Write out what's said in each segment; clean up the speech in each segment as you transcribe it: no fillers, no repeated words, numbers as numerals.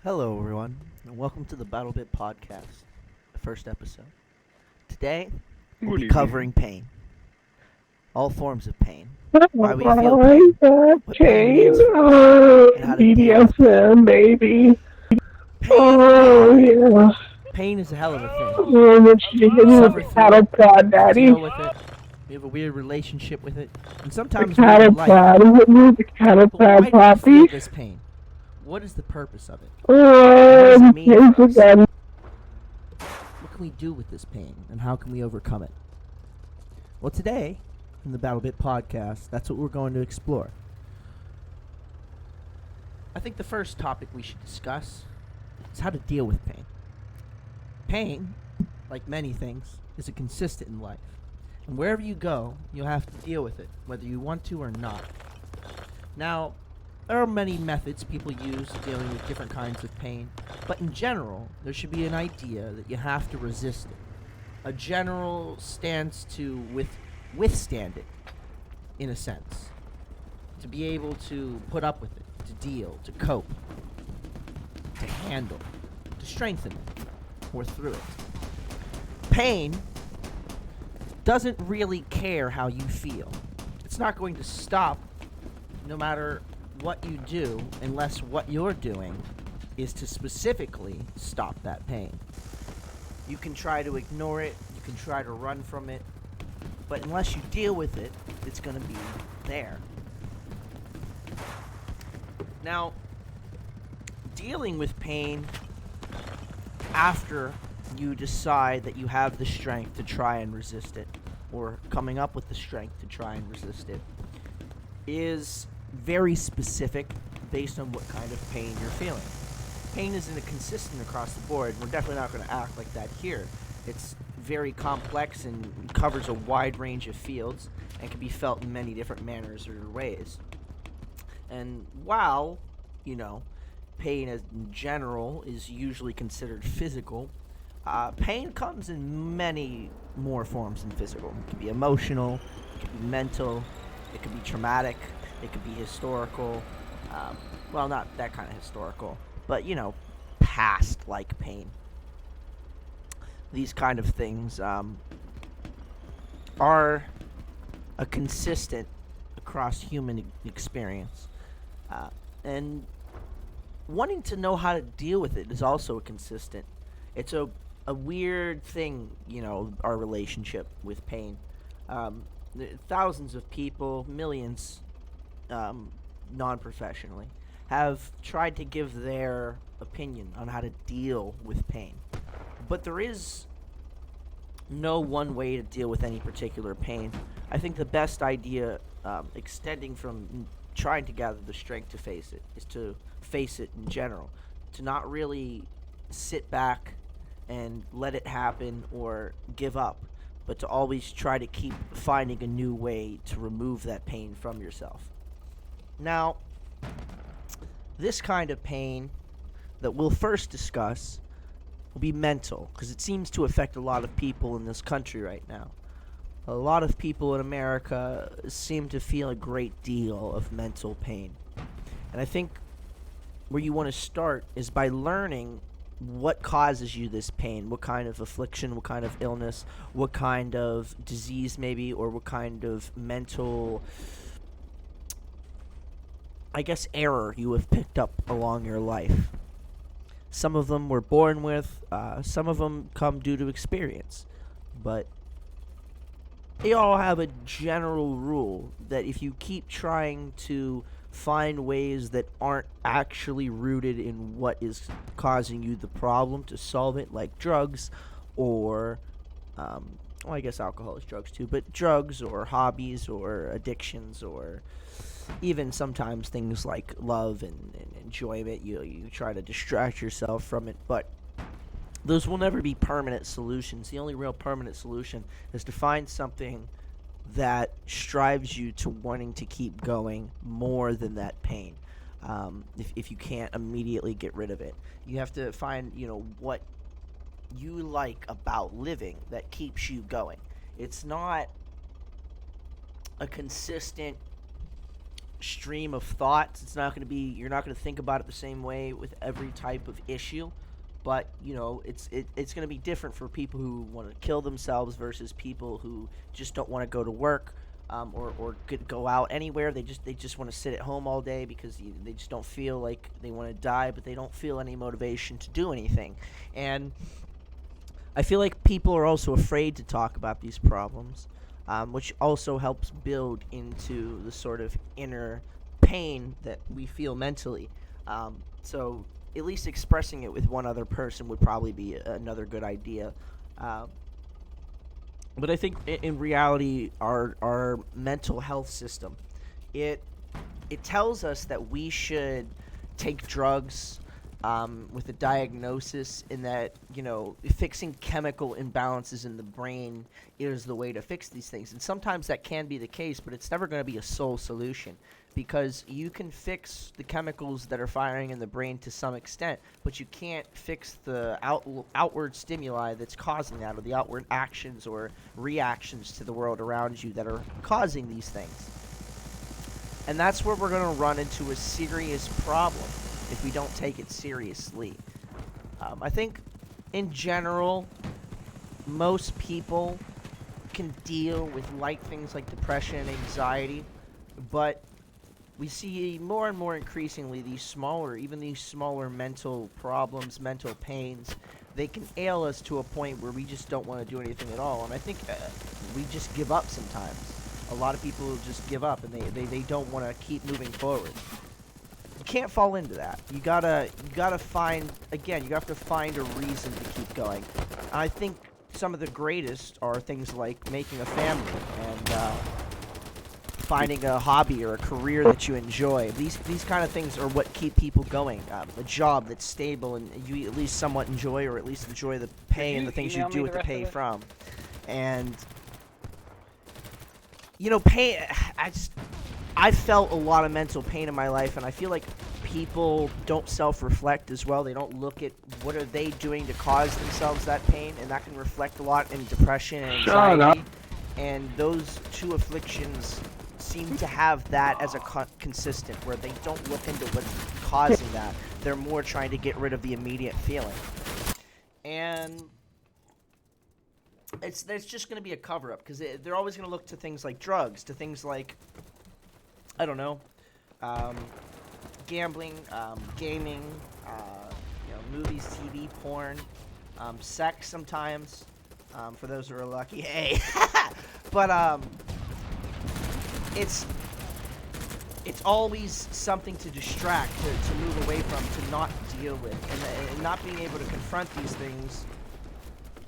Hello, everyone, and welcome to the Battlebit podcast, the first episode. Today, we'll Good be evening. covering pain, all forms of pain, Oh, why we feel pain, what pain means for us, and how to deal with pain. BDSM, baby. Pain, Oh, yeah. pain is a hell of a thing. What you We hitting with suffer the through cattle it, prod, we daddy? deal with it, we have a weird relationship with it, and The sometimes we cattle even like it. prod. Is it me, the cattle But prod why do we feel poppy? this pain? What is the purpose of it? What does it mean Here's for us? again. What can we do with this pain, and how can we overcome it? Well, today, in the Battlebit podcast, that's what we're going to explore. I think the first topic we should discuss is how to deal with pain. Pain, like many things, is a consistent in life. And wherever you go, you'll have to deal with it, whether you want to or not. Now, there are many methods people use dealing with different kinds of pain, but in general, there should be an idea that you have to resist it. A general stance to withstand it, in a sense. To be able to put up with it, to deal, to cope, to handle, to strengthen it, or through it. Pain doesn't really care how you feel. It's not going to stop no matter what you do, unless what you're doing is to specifically stop that pain. You can try to ignore it, you can try to run from it, but unless you deal with it, it's going to be there. Now, dealing with pain after you decide that you have the strength to try and resist it, or coming up with the strength to try and resist it, is very specific based on what kind of pain you're feeling. Pain isn't consistent across the board. We're definitely not going to act like that here. It's very complex and covers a wide range of fields and can be felt in many different manners or ways. And while, pain as in general is usually considered physical, pain comes in many more forms than physical. It can be emotional, it can be mental, it can be traumatic, it can be historical. Well, not that kind of historical, but, past-like pain. These kind of things are a consistent across human experience. And wanting to know how to deal with it is also a consistent. It's a weird thing, our relationship with pain. Thousands of people, millions, non-professionally, have tried to give their opinion on how to deal with pain. But there is no one way to deal with any particular pain. I think the best idea, extending from trying to gather the strength to face it, is to face it in general. To not really sit back and let it happen or give up, but to always try to keep finding a new way to remove that pain from yourself. Now, this kind of pain that we'll first discuss will be mental, because it seems to affect a lot of people in this country right now. A lot of people in America seem to feel a great deal of mental pain. And I think where you want to start is by learning what causes you this pain, what kind of affliction, what kind of illness, what kind of disease maybe, or what kind of mental, error you have picked up along your life. Some of them we're born with, some of them come due to experience, but they all have a general rule that if you keep trying to find ways that aren't actually rooted in what is causing you the problem to solve it, like drugs or, alcohol is drugs too, but drugs or hobbies or addictions or even sometimes things like love and enjoyment, you try to distract yourself from it, but those will never be permanent solutions. The only real permanent solution is to find something that strives you to wanting to keep going more than that pain. If you can't immediately get rid of it, you have to find, what you like about living that keeps you going. It's not a consistent stream of thoughts. It's not going to be, you're not going to think about it the same way with every type of issue. But it's going to be different for people who want to kill themselves versus people who just don't want to go to work, or go out anywhere. They just want to sit at home all day because they just don't feel like they want to die, but they don't feel any motivation to do anything. And I feel like people are also afraid to talk about these problems, which also helps build into the sort of inner pain that we feel mentally. So at least expressing it with one other person would probably be another good idea. Um, but I think in reality, our mental health system, it it tells us that we should take drugs, with a diagnosis, in that fixing chemical imbalances in the brain is the way to fix these things. And sometimes that can be the case, but it's never going to be a sole solution, because you can fix the chemicals that are firing in the brain to some extent, but you can't fix the outward stimuli that's causing that, or the outward actions or reactions to the world around you that are causing these things. And that's where we're going to run into a serious problem if we don't take it seriously. I think, in general, most people can deal with light things like depression and anxiety, but we see more and more increasingly even these smaller mental problems, mental pains, they can ail us to a point where we just don't want to do anything at all. And I think we just give up sometimes. A lot of people just give up, and they don't want to keep moving forward. You can't fall into that. You gotta find, again, you have to find a reason to keep going. I think some of the greatest are things like making a family and finding a hobby or a career that you enjoy. These kind of things are what keep people going. A job that's stable and you at least somewhat enjoy, or at least enjoy the pay and the things you do with the pay from. And pain. I felt a lot of mental pain in my life, and I feel like people don't self-reflect as well. They don't look at what are they doing to cause themselves that pain, and that can reflect a lot in depression and anxiety. And those two afflictions seem to have that as a consistent, where they don't look into what's causing that. They're more trying to get rid of the immediate feeling. And it's just going to be a cover-up, because they're always going to look to things like drugs, to things like, I don't know, gambling, gaming, movies, TV, porn, sex sometimes, for those who are lucky. Hey, but it's always something to distract, to move away from, to not deal with, and not being able to confront these things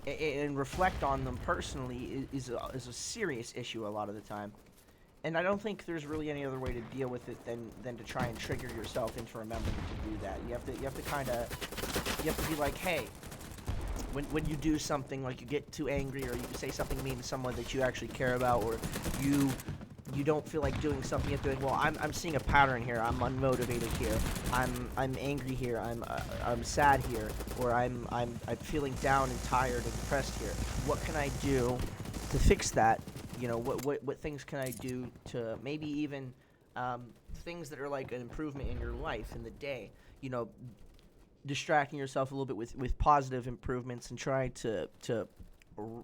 and reflect on them personally is a serious issue a lot of the time. And I don't think there's really any other way to deal with it than to try and trigger yourself into remembering to do that. You have to be like, hey, when you do something, like you get too angry, or you say something mean to someone that you actually care about, or you don't feel like doing something, you have to be like, well, I'm seeing a pattern here. I'm unmotivated here. I'm angry here. I'm sad here, or I'm feeling down and tired and depressed here. What can I do to fix that? What things can I do to maybe even things that are like an improvement in your life in the day? Distracting yourself a little bit with positive improvements and trying to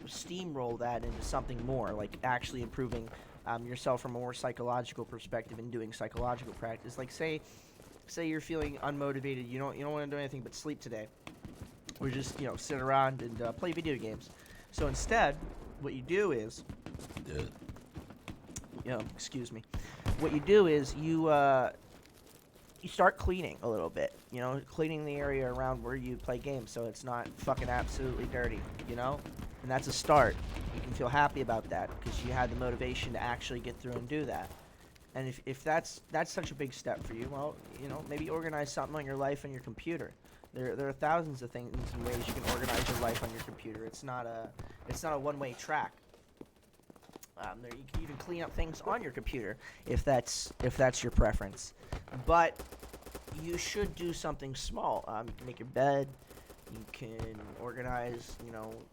steamroll that into something more, like actually improving yourself from a more psychological perspective and doing psychological practice. Like say you're feeling unmotivated, you don't want to do anything but sleep today, or just sit around and play video games. So instead, what you do is, excuse me. What you do is you start cleaning a little bit. Cleaning the area around where you play games, so it's not fucking absolutely dirty. And that's a start. You can feel happy about that because you had the motivation to actually get through and do that. And if that's such a big step for you, well, maybe organize something on your life on your computer. There are thousands of things and ways you can organize your life on your computer. It's not a one-way track. You can even clean up things on your computer if that's your preference. But you should do something small. You can make your bed. You can organize,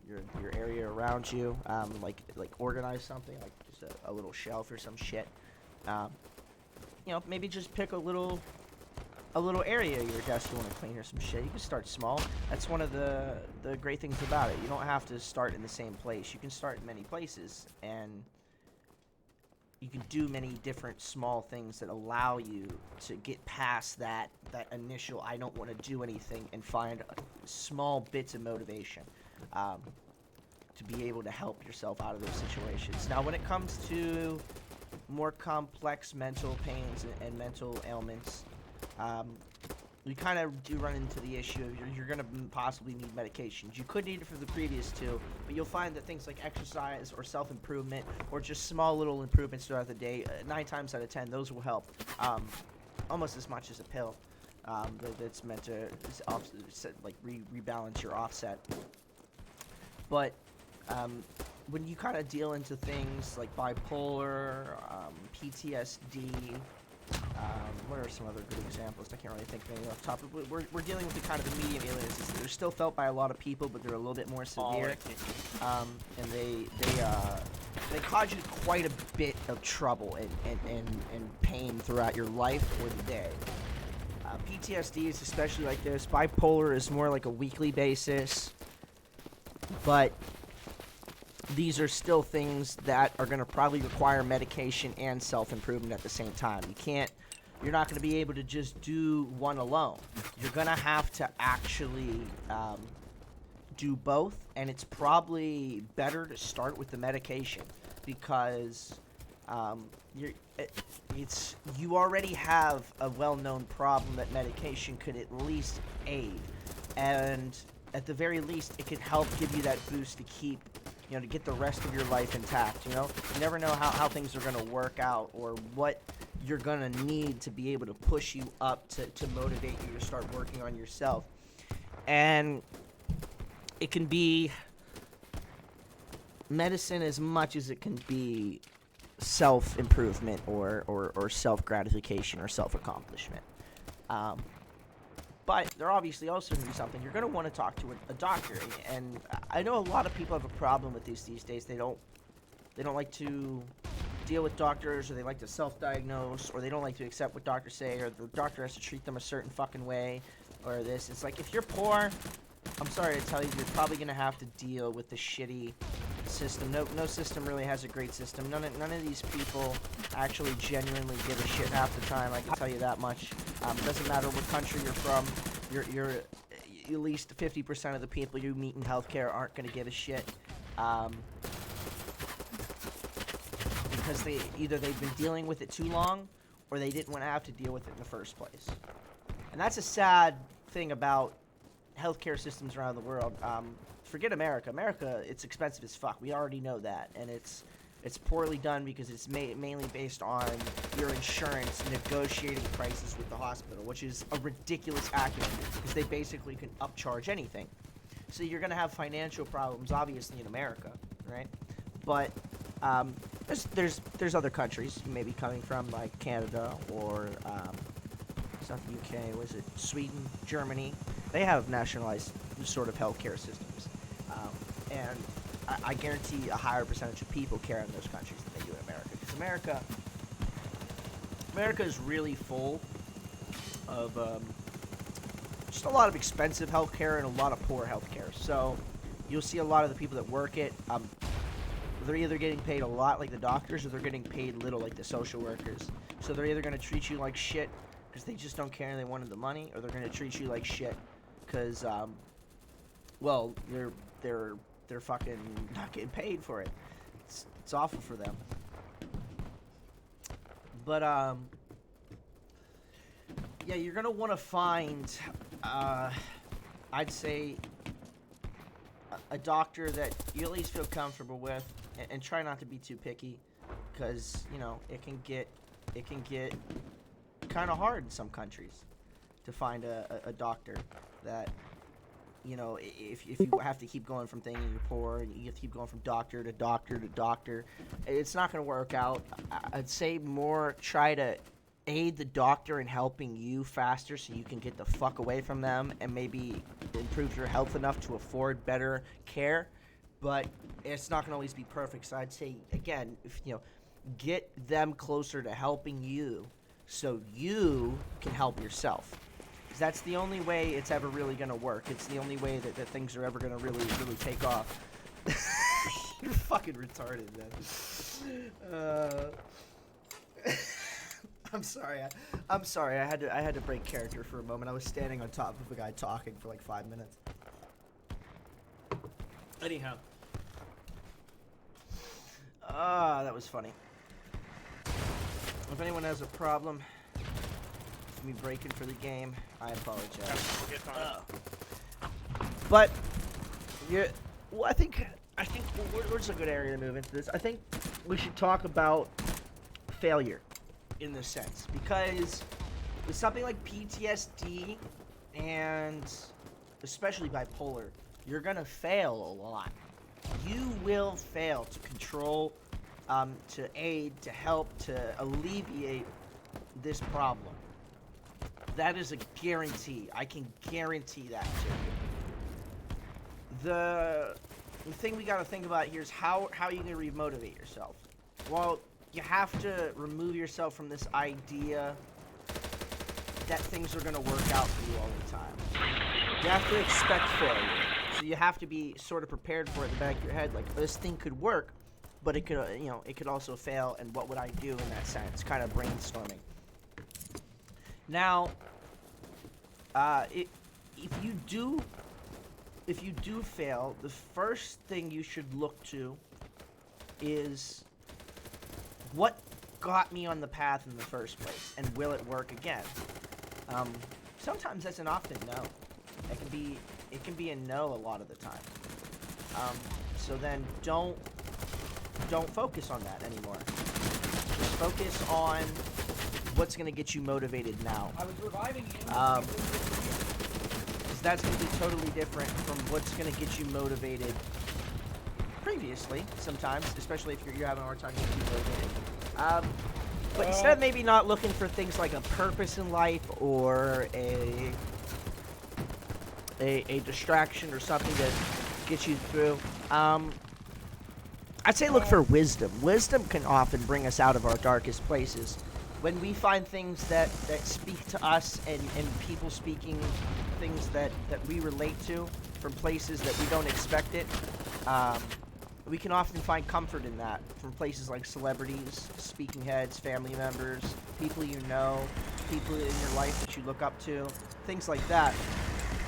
your area around you. Like organize something, like just a little shelf or some shit. maybe just pick a little area of your desk you want to clean or some shit. You can start small. That's one of the great things about it. You don't have to start in the same place. You can start in many places, and you can do many different small things that allow you to get past that initial I don't want to do anything and find small bits of motivation to be able to help yourself out of those situations. Now, when it comes to more complex mental pains and mental ailments, you kind of do run into the issue of you're going to possibly need medications. You could need it for the previous two, but you'll find that things like exercise or self-improvement or just small little improvements throughout the day, 9 times out of 10, those will help almost as much as a pill that's meant to rebalance your offset. But when you kind of deal into things like bipolar, PTSD, what are some other good examples? I can't really think of any off the top. We're dealing with the kind of the medium illnesses. They're still felt by a lot of people, but they're a little bit more severe. And they cause you quite a bit of trouble and pain throughout your life or the day. PTSD is especially like this. Bipolar is more like a weekly basis. But these are still things that are going to probably require medication and self-improvement at the same time. You're not going to be able to just do one alone. You're going to have to actually do both, and it's probably better to start with the medication because you already have a well-known problem that medication could at least aid, and at the very least, it can help give you that boost to keep, to get the rest of your life intact. You never know how things are going to work out or what you're going to need to be able to push you up to motivate you to start working on yourself. And it can be medicine as much as it can be self-improvement or self-gratification or self-accomplishment. But they're obviously also going to be something you're going to want to talk to a doctor. And I know a lot of people have a problem with these days. They don't like to deal with doctors, or they like to self-diagnose, or they don't like to accept what doctors say, or the doctor has to treat them a certain fucking way, or this. It's like, if you're poor, I'm sorry to tell you, you're probably going to have to deal with the shitty system. No system really has a great system. None of these people actually genuinely give a shit half the time. I can tell you that much. It doesn't matter what country you're from. You're at least 50% of the people you meet in healthcare aren't going to give a shit. Because they've been dealing with it too long, or they didn't want to have to deal with it in the first place. And that's a sad thing about healthcare systems around the world. Forget America. America, it's expensive as fuck. We already know that, and it's poorly done because it's mainly based on your insurance negotiating prices with the hospital, which is a ridiculous acumen because they basically can upcharge anything. So you're gonna have financial problems, obviously, in America, right? But there's other countries you may be coming from, like Canada or it's not the UK. Was it Sweden, Germany? They have nationalized sort of healthcare systems, and I guarantee a higher percentage of people care in those countries than they do in America. Because America is really full of just a lot of expensive healthcare and a lot of poor healthcare. So you'll see a lot of the people that work it. They're either getting paid a lot like the doctors, or they're getting paid little like the social workers. So they're either going to treat you like shit because they just don't care and they wanted the money, or they're going to treat you like shit because, well, they're fucking not getting paid for it. It's awful for them. But yeah, you're gonna want to find, I'd say, a doctor that you at least feel comfortable with, and try not to be too picky, because it can get kind of hard in some countries to find a doctor that, if you have to keep going from thing and you're poor and you have to keep going from doctor to doctor to doctor, it's not going to work out. I'd say more try to aid the doctor in helping you faster so you can get the fuck away from them and maybe improve your health enough to afford better care. But it's not going to always be perfect. So I'd say, again, if get them closer to helping you so you can help yourself. 'Cause that's the only way it's ever really gonna work. It's the only way that things are ever gonna really take off. You're fucking retarded, man. I'm sorry. I'm sorry. I had to break character for a moment. I was standing on top of a guy talking for like 5 minutes. Anyhow. That was funny. If anyone has a problem with me breaking for the game, I apologize. But yeah, well, I think where's a good area to move into this? I think we should talk about failure in this sense, because with something like PTSD and especially bipolar, you're gonna fail a lot. You will fail to control, to aid, to help, to alleviate this problem. That is a guarantee. I can guarantee that to you. The thing we gotta think about here is how are you gonna remotivate yourself? Well, you have to remove yourself from this idea that things are gonna work out for you all the time. You have to expect failure. So you have to be sort of prepared for it in the back of your head, like, this thing could work, but it could, it could also fail, and what would I do in that sense? Kind of brainstorming. Now, if you do fail, the first thing you should look to is what got me on the path in the first place, and will it work again? Sometimes that's an often no. It can be a no a lot of the time. So then don't focus on that anymore. Just focus on what's gonna get you motivated now. I was reviving you. Because that's gonna be totally different from what's gonna get you motivated previously. Sometimes, especially if you're having a hard time getting motivated. But instead of maybe not looking for things like a purpose in life or a distraction or something that gets you through, I'd say look for wisdom. Wisdom can often bring us out of our darkest places. When we find things that speak to us and people speaking things that we relate to from places that we don't expect it, we can often find comfort in that from places like celebrities, speaking heads, family members, people you know, people in your life that you look up to, things like that.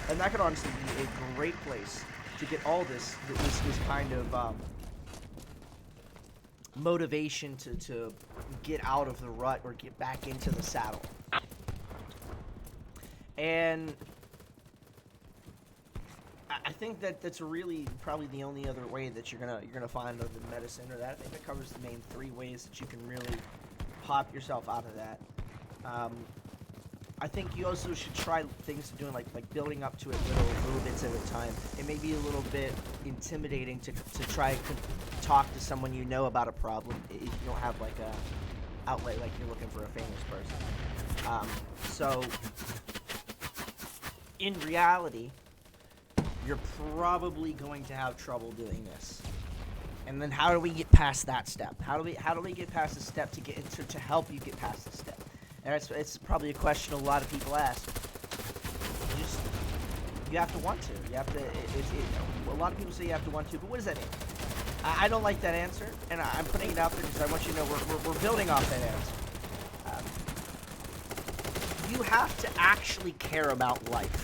And that could honestly be a great place to get all this kind of motivation to get out of the rut or get back into the saddle. And I think that's really probably the only other way that you're gonna find other than medicine or that. I think that covers the main 3 ways that you can really pop yourself out of that. I think you also should try things to doing like building up to it little bits at a time. It may be a little bit intimidating to try to talk to someone you know about a problem if you don't have like a outlet, like you're looking for a famous person. So in reality, you're probably going to have trouble doing this. And then how do we get past that step? How do we get past the step to get into to help you get past the step? And it's probably a question a lot of people ask. You have to want to. You have to. A lot of people say you have to want to, but what does that mean? I don't like that answer, and I'm putting it out there because I want you to know we're building off that answer. You have to actually care about life.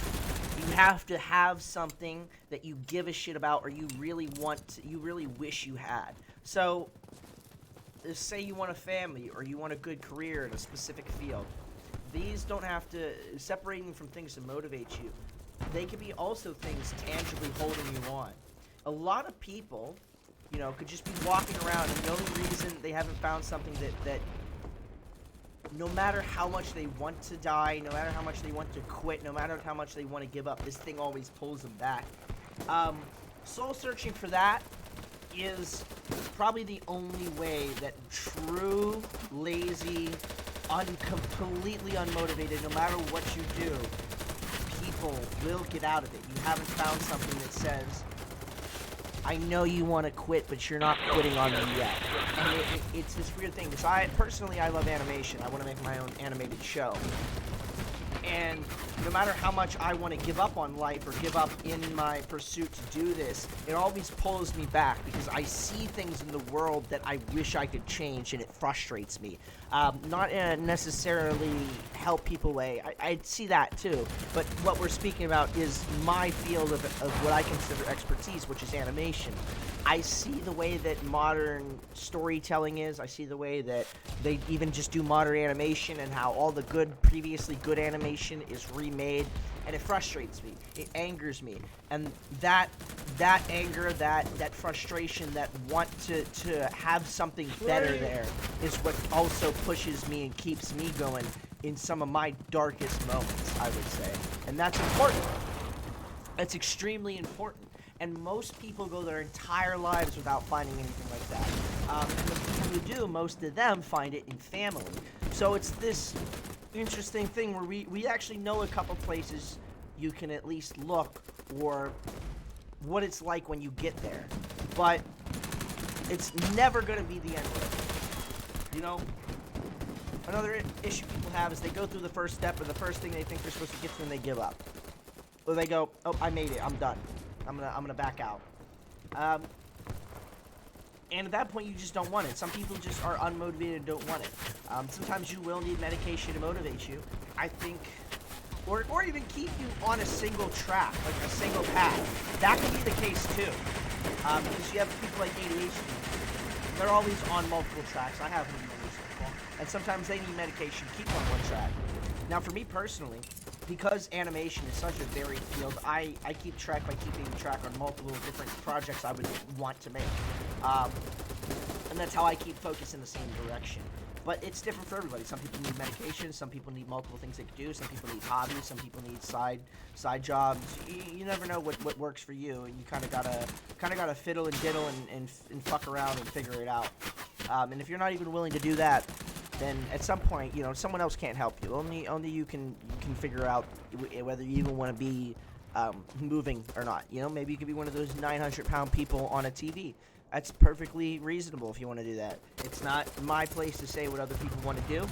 You have to have something that you give a shit about, or you really wish you had. So, say you want a family, or you want a good career in a specific field. These don't have to, separating from things to motivate you, they can be also things tangibly holding you on. A lot of people, could just be walking around, and the only reason they haven't found something that no matter how much they want to die, no matter how much they want to quit, no matter how much they want to give up, this thing always pulls them back. Soul searching for that is probably the only way that true, lazy, completely unmotivated, no matter what you do, people will get out of it. You haven't found something that says, I know you want to quit, but you're not quitting on me yet. And it's this weird thing, because I love animation. I want to make my own animated show. And no matter how much I want to give up on life or give up in my pursuit to do this, it always pulls me back because I see things in the world that I wish I could change, and it frustrates me. Not in a necessarily help people way. I see that too. But what we're speaking about is my field of what I consider expertise, which is animation. I see the way that modern storytelling is. I see the way that they even just do modern animation and how all the previously good animation is remade, and it frustrates me. It angers me, and that anger, that frustration, that want to have something better there is what also pushes me and keeps me going in some of my darkest moments, I would say, and that's important. That's extremely important. And most people go their entire lives without finding anything like that. And the people who do, most of them find it in family. So it's this interesting thing where we actually know a couple places you can at least look, or what it's like when you get there. But it's never going to be the end of it. You know? Another issue people have is they go through the first step, and the first thing they think they're supposed to get to, and they give up. Or they go, oh, I made it, I'm done. I'm gonna back out. And at that point, you just don't want it. Some people just are unmotivated and don't want it. Sometimes you will need medication to motivate you, I think, or even keep you on a single track, like a single path. That could be the case too, because you have people like ADHD. They're always on multiple tracks. I have one of these people, and sometimes they need medication to keep on one track. Now, for me personally, because animation is such a varied field, I keep track by keeping track on multiple different projects I would want to make. And that's how I keep focused in the same direction. But it's different for everybody. Some people need medication, some people need multiple things they can do, some people need hobbies, some people need side jobs. You never know what works for you, and you kind of gotta fiddle and diddle and fuck around and figure it out. And if you're not even willing to do that, then at some point, you know, someone else can't help you. Only you can figure out whether you even want to be moving or not. You know, maybe you could be one of those 900-pound people on a TV. That's perfectly reasonable if you want to do that. It's not my place to say what other people want to do,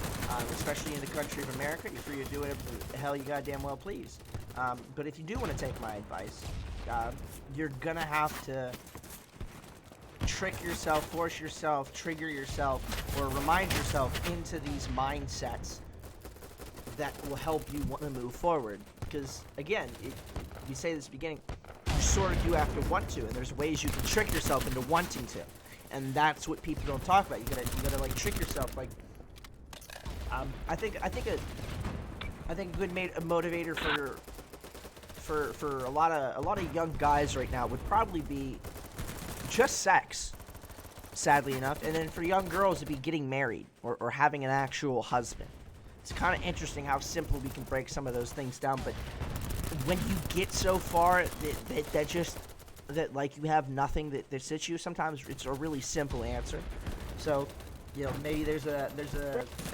especially in the country of America. You're free to do whatever the hell you goddamn well please. But if you do want to take my advice, you're gonna have to trick yourself, force yourself, trigger yourself, or remind yourself into these mindsets that will help you want to move forward. Because again, we say this at the beginning, you sort of do have to want to, and there's ways you can trick yourself into wanting to, and that's what people don't talk about. You gotta like trick yourself. Like, I think a good motivator for a lot of young guys right now would probably be just sex, sadly enough, and then for young girls it'd be getting married or having an actual husband. It's kind of interesting how simple we can break some of those things down, but when you get so far that like you have nothing that sits you, sometimes it's a really simple answer. So, you know, maybe there's a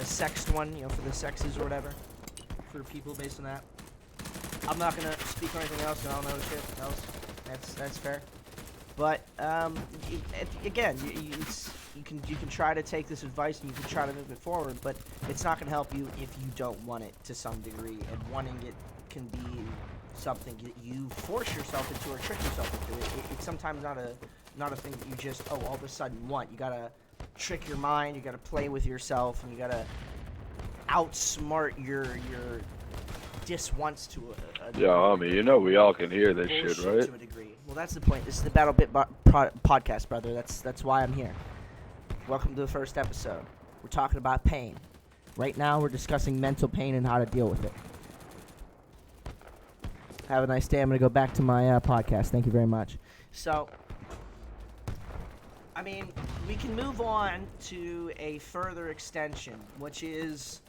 sexed one, you know, for the sexes or whatever, for people based on that. I'm not gonna speak on anything else, I don't know shit else. That's fair. But again, you can try to take this advice and you can try to move it forward, but it's not going to help you if you don't want it to some degree. And wanting it can be something that you force yourself into or trick yourself into. It's sometimes not a thing that you just all of a sudden want. You gotta trick your mind. You gotta play with yourself, and you gotta outsmart your dis-wants to a Yeah, I mean, you know we all can hear this shit, bullshit right? to a degree. Well, that's the point. This is the Battlebit podcast, brother. That's why I'm here. Welcome to the first episode. We're talking about pain. Right now, we're discussing mental pain and how to deal with it. Have a nice day. I'm going to go back to my podcast. Thank you very much. So, I mean, we can move on to a further extension, which is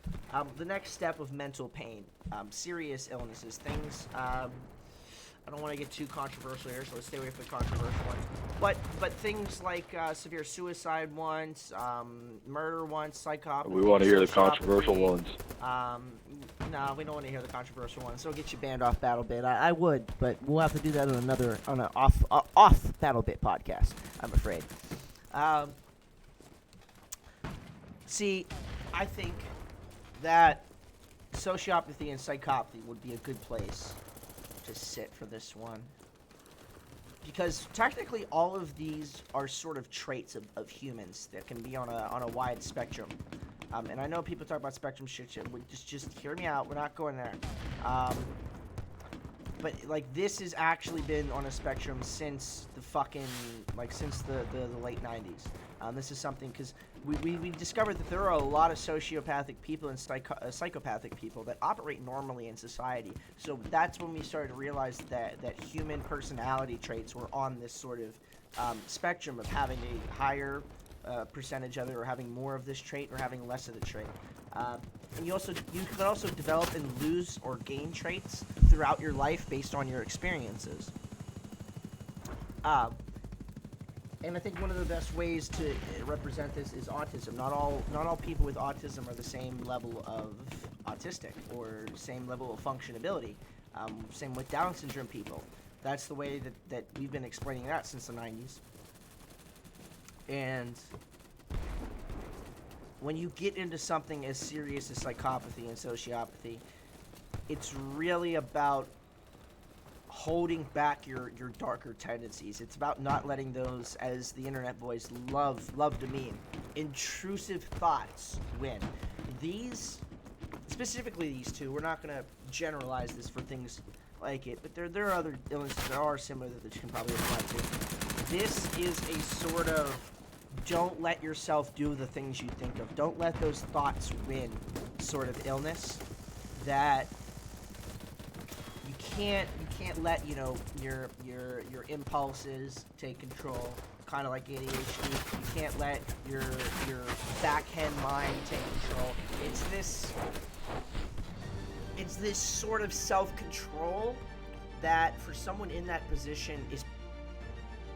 the next step of mental pain. Serious illnesses, things. I don't want to get too controversial here, so let's stay away from the controversial ones. But things like severe suicide once, murder once, psychopathy. We want to hear the sociopathy, controversial ones. No, we don't want to hear the controversial ones. So get you banned off Battlebit. I would, but we'll have to do that on an off Battlebit podcast, I'm afraid. See, I think that sociopathy and psychopathy would be a good place to sit for this one. Because technically all of these are sort of traits of humans that can be on a wide spectrum. And I know people talk about spectrum shit. Just hear me out. We're not going there. But like this has actually been on a spectrum since the fucking since the late 90s. This is something because we discovered that there are a lot of sociopathic people and psychopathic people that operate normally in society. So that's when we started to realize that human personality traits were on this sort of spectrum of having a higher percentage of it, or having more of this trait, or having less of the trait. And you can also develop and lose or gain traits throughout your life based on your experiences. And I think one of the best ways to represent this is autism. Not all people with autism are the same level of autistic or same level of functionability. Same with Down syndrome people. That's the way that we've been explaining that since the 90s. And when you get into something as serious as psychopathy and sociopathy, it's really about holding back your darker tendencies. It's about not letting those, as the internet boys love to meme, intrusive thoughts win. These, specifically these two, we're not going to generalize this for things like it, but there are other illnesses that are similar that you can probably apply to. This is a sort of don't let yourself do the things you think of. Don't let those thoughts win sort of illness that you can't let, your impulses take control, kind of like ADHD. You can't let your backhand mind take control. It's this sort of self-control that for someone in that position is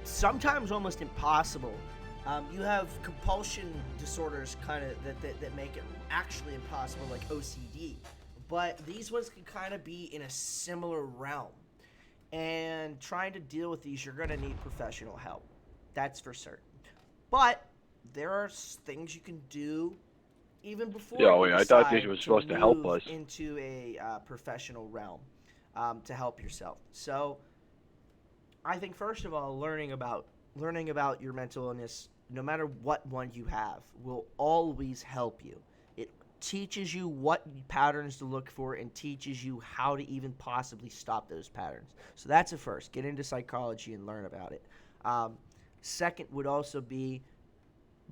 sometimes almost impossible. You have compulsion disorders kind of that make it actually impossible, like OCD. But these ones can kind of be in a similar realm. And trying to deal with these, you're going to need professional help. That's for certain. But there are things you can do even before I thought this was supposed to help us into a professional realm to help yourself. So I think first of all, learning about your mental illness, no matter what one you have, will always help you. It teaches you what patterns to look for and teaches you how to even possibly stop those patterns. So that's a first. Get into psychology and learn about it. Second would also be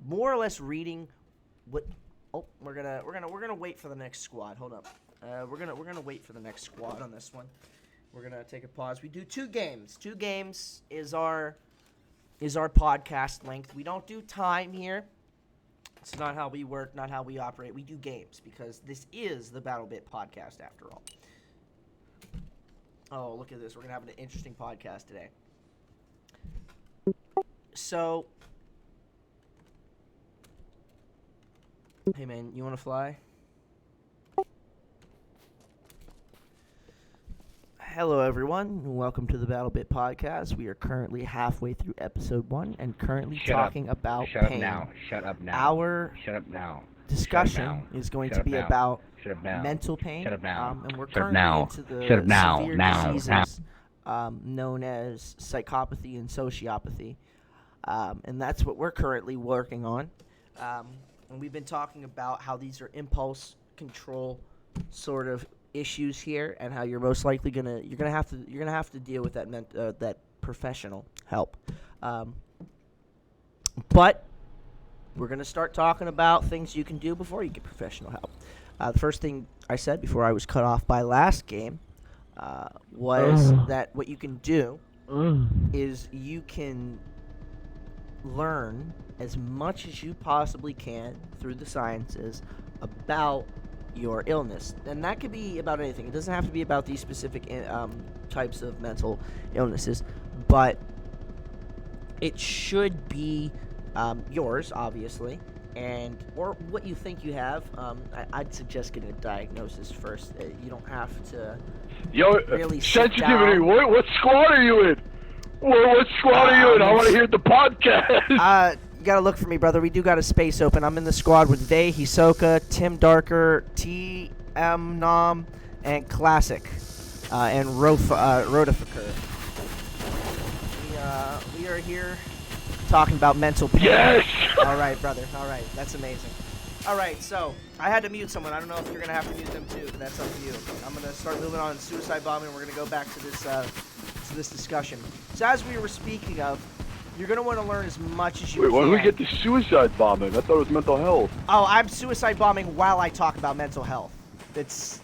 more or less reading what. Oh, we're gonna wait for the next squad. Hold up. We're gonna wait for the next squad on this one. We're gonna take a pause. We do 2 games. 2 games is our podcast length. We don't do time here. It's not how we work, not how we operate. We do games because this is the Battlebit podcast after all. Oh, look at this. We're going to have an interesting podcast today. So, hey man, you want to fly? Hello, everyone. Welcome to the Battlebit podcast. We are currently halfway through episode 1 and currently talking about pain. Shut up now. Our discussion is going to be about mental pain. And we're currently into the severe diseases known as psychopathy and sociopathy. And that's what we're currently working on. And we've been talking about how these are impulse control sort of issues here, and how you're most likely gonna have to deal with that professional help. But we're gonna start talking about things you can do before you get professional help. The first thing I said before I was cut off by last game was that what you can do is you can learn as much as you possibly can through the sciences about your illness, and that could be about anything. It doesn't have to be about these specific types of mental illnesses, but it should be yours, obviously, and or what you think you have. I'd suggest getting a diagnosis first. You don't have to Yo, really sit sensitivity, down. what squad are you in? What squad are you in? I want to hear the podcast. You gotta look for me, brother. We do got a space open. I'm in the squad with Vay, Hisoka, Tim Darker, TM Nom, and Classic, and Rotificer. We are here talking about mental pain. Yes! All right, brother. All right, that's amazing. All right, so I had to mute someone. I don't know if you're gonna have to mute them too, but that's up to you. I'm gonna start moving on suicide bombing. We're gonna go back to this discussion. So as we were speaking of, you're gonna want to learn as much as you Wait, can. why do we get to suicide bombing? I thought it was mental health. Oh, I'm suicide bombing while I talk about mental health. It's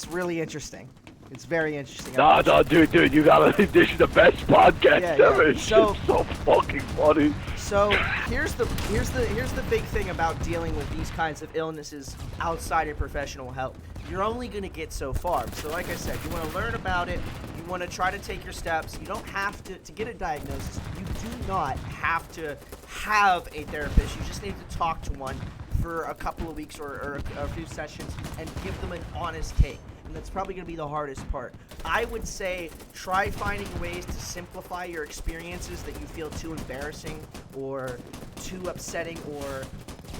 really interesting. It's very interesting. Nah, dude, you gotta. This is the best podcast ever. It's So- just so fucking funny. So here's the big thing about dealing with these kinds of illnesses outside of professional help. You're only gonna get so far. So like I said, you want to learn about it. You want to try to take your steps. You don't have to get a diagnosis. You do not have to have a therapist. You just need to talk to one for a couple of weeks or a few sessions and give them an honest take. And that's probably going to be the hardest part. I would say try finding ways to simplify your experiences that you feel too embarrassing or too upsetting, or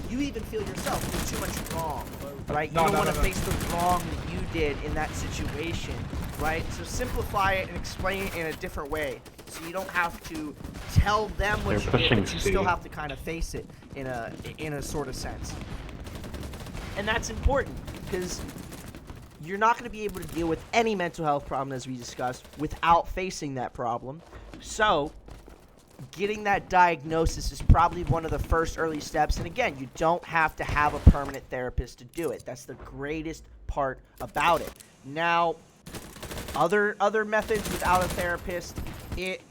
you even feel yourself did too much wrong, right? You don't want to face the wrong that you did in that situation, right? So simplify it and explain it in a different way, so you don't have to tell them what you did, but you still have to kind of face it in a sort of sense. And that's important because you're not going to be able to deal with any mental health problem, as we discussed, without facing that problem. So getting that diagnosis is probably one of the first early steps. And again, you don't have to have a permanent therapist to do it. That's the greatest part about it. Now, other methods without a therapist, it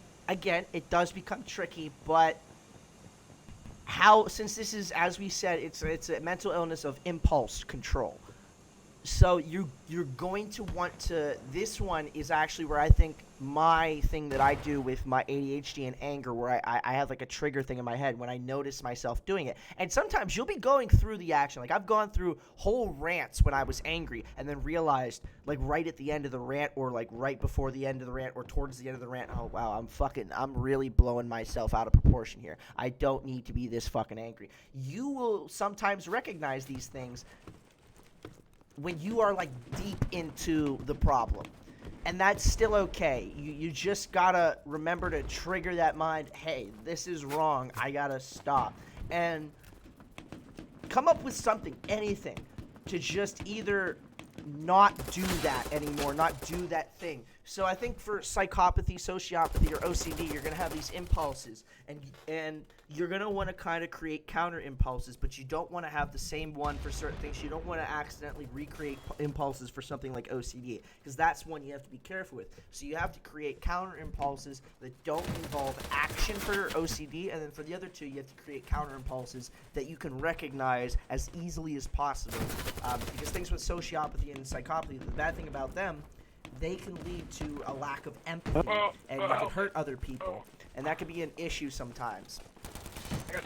does become tricky, but since this is, as we said, it's a mental illness of impulse control. So you're going to want to. This one is actually where I think my thing that I do with my ADHD and anger, where I have like a trigger thing in my head when I notice myself doing it. And sometimes you'll be going through the action. Like I've gone through whole rants when I was angry, and then realized like right at the end of the rant, or like right before the end of the rant, or towards the end of the rant, oh wow, I'm really blowing myself out of proportion here. I don't need to be this fucking angry. You will sometimes recognize these things when you are like deep into the problem, and that's still okay. You just gotta remember to trigger that mind. Hey, this is wrong. I gotta stop, and come up with something, anything, to just either not do that anymore, not do that thing. So I think for psychopathy, sociopathy, or OCD, you're gonna have these impulses, and you're gonna want to kind of create counter impulses, but you don't want to have the same one for certain things. You don't want to accidentally recreate impulses for something like OCD, because that's one you have to be careful with. So you have to create counter impulses that don't involve action for OCD, and then for the other two, you have to create counter impulses that you can recognize as easily as possible. Because things with sociopathy and psychopathy, the bad thing about them, they can lead to a lack of empathy, and you can hurt other people, and that can be an issue sometimes.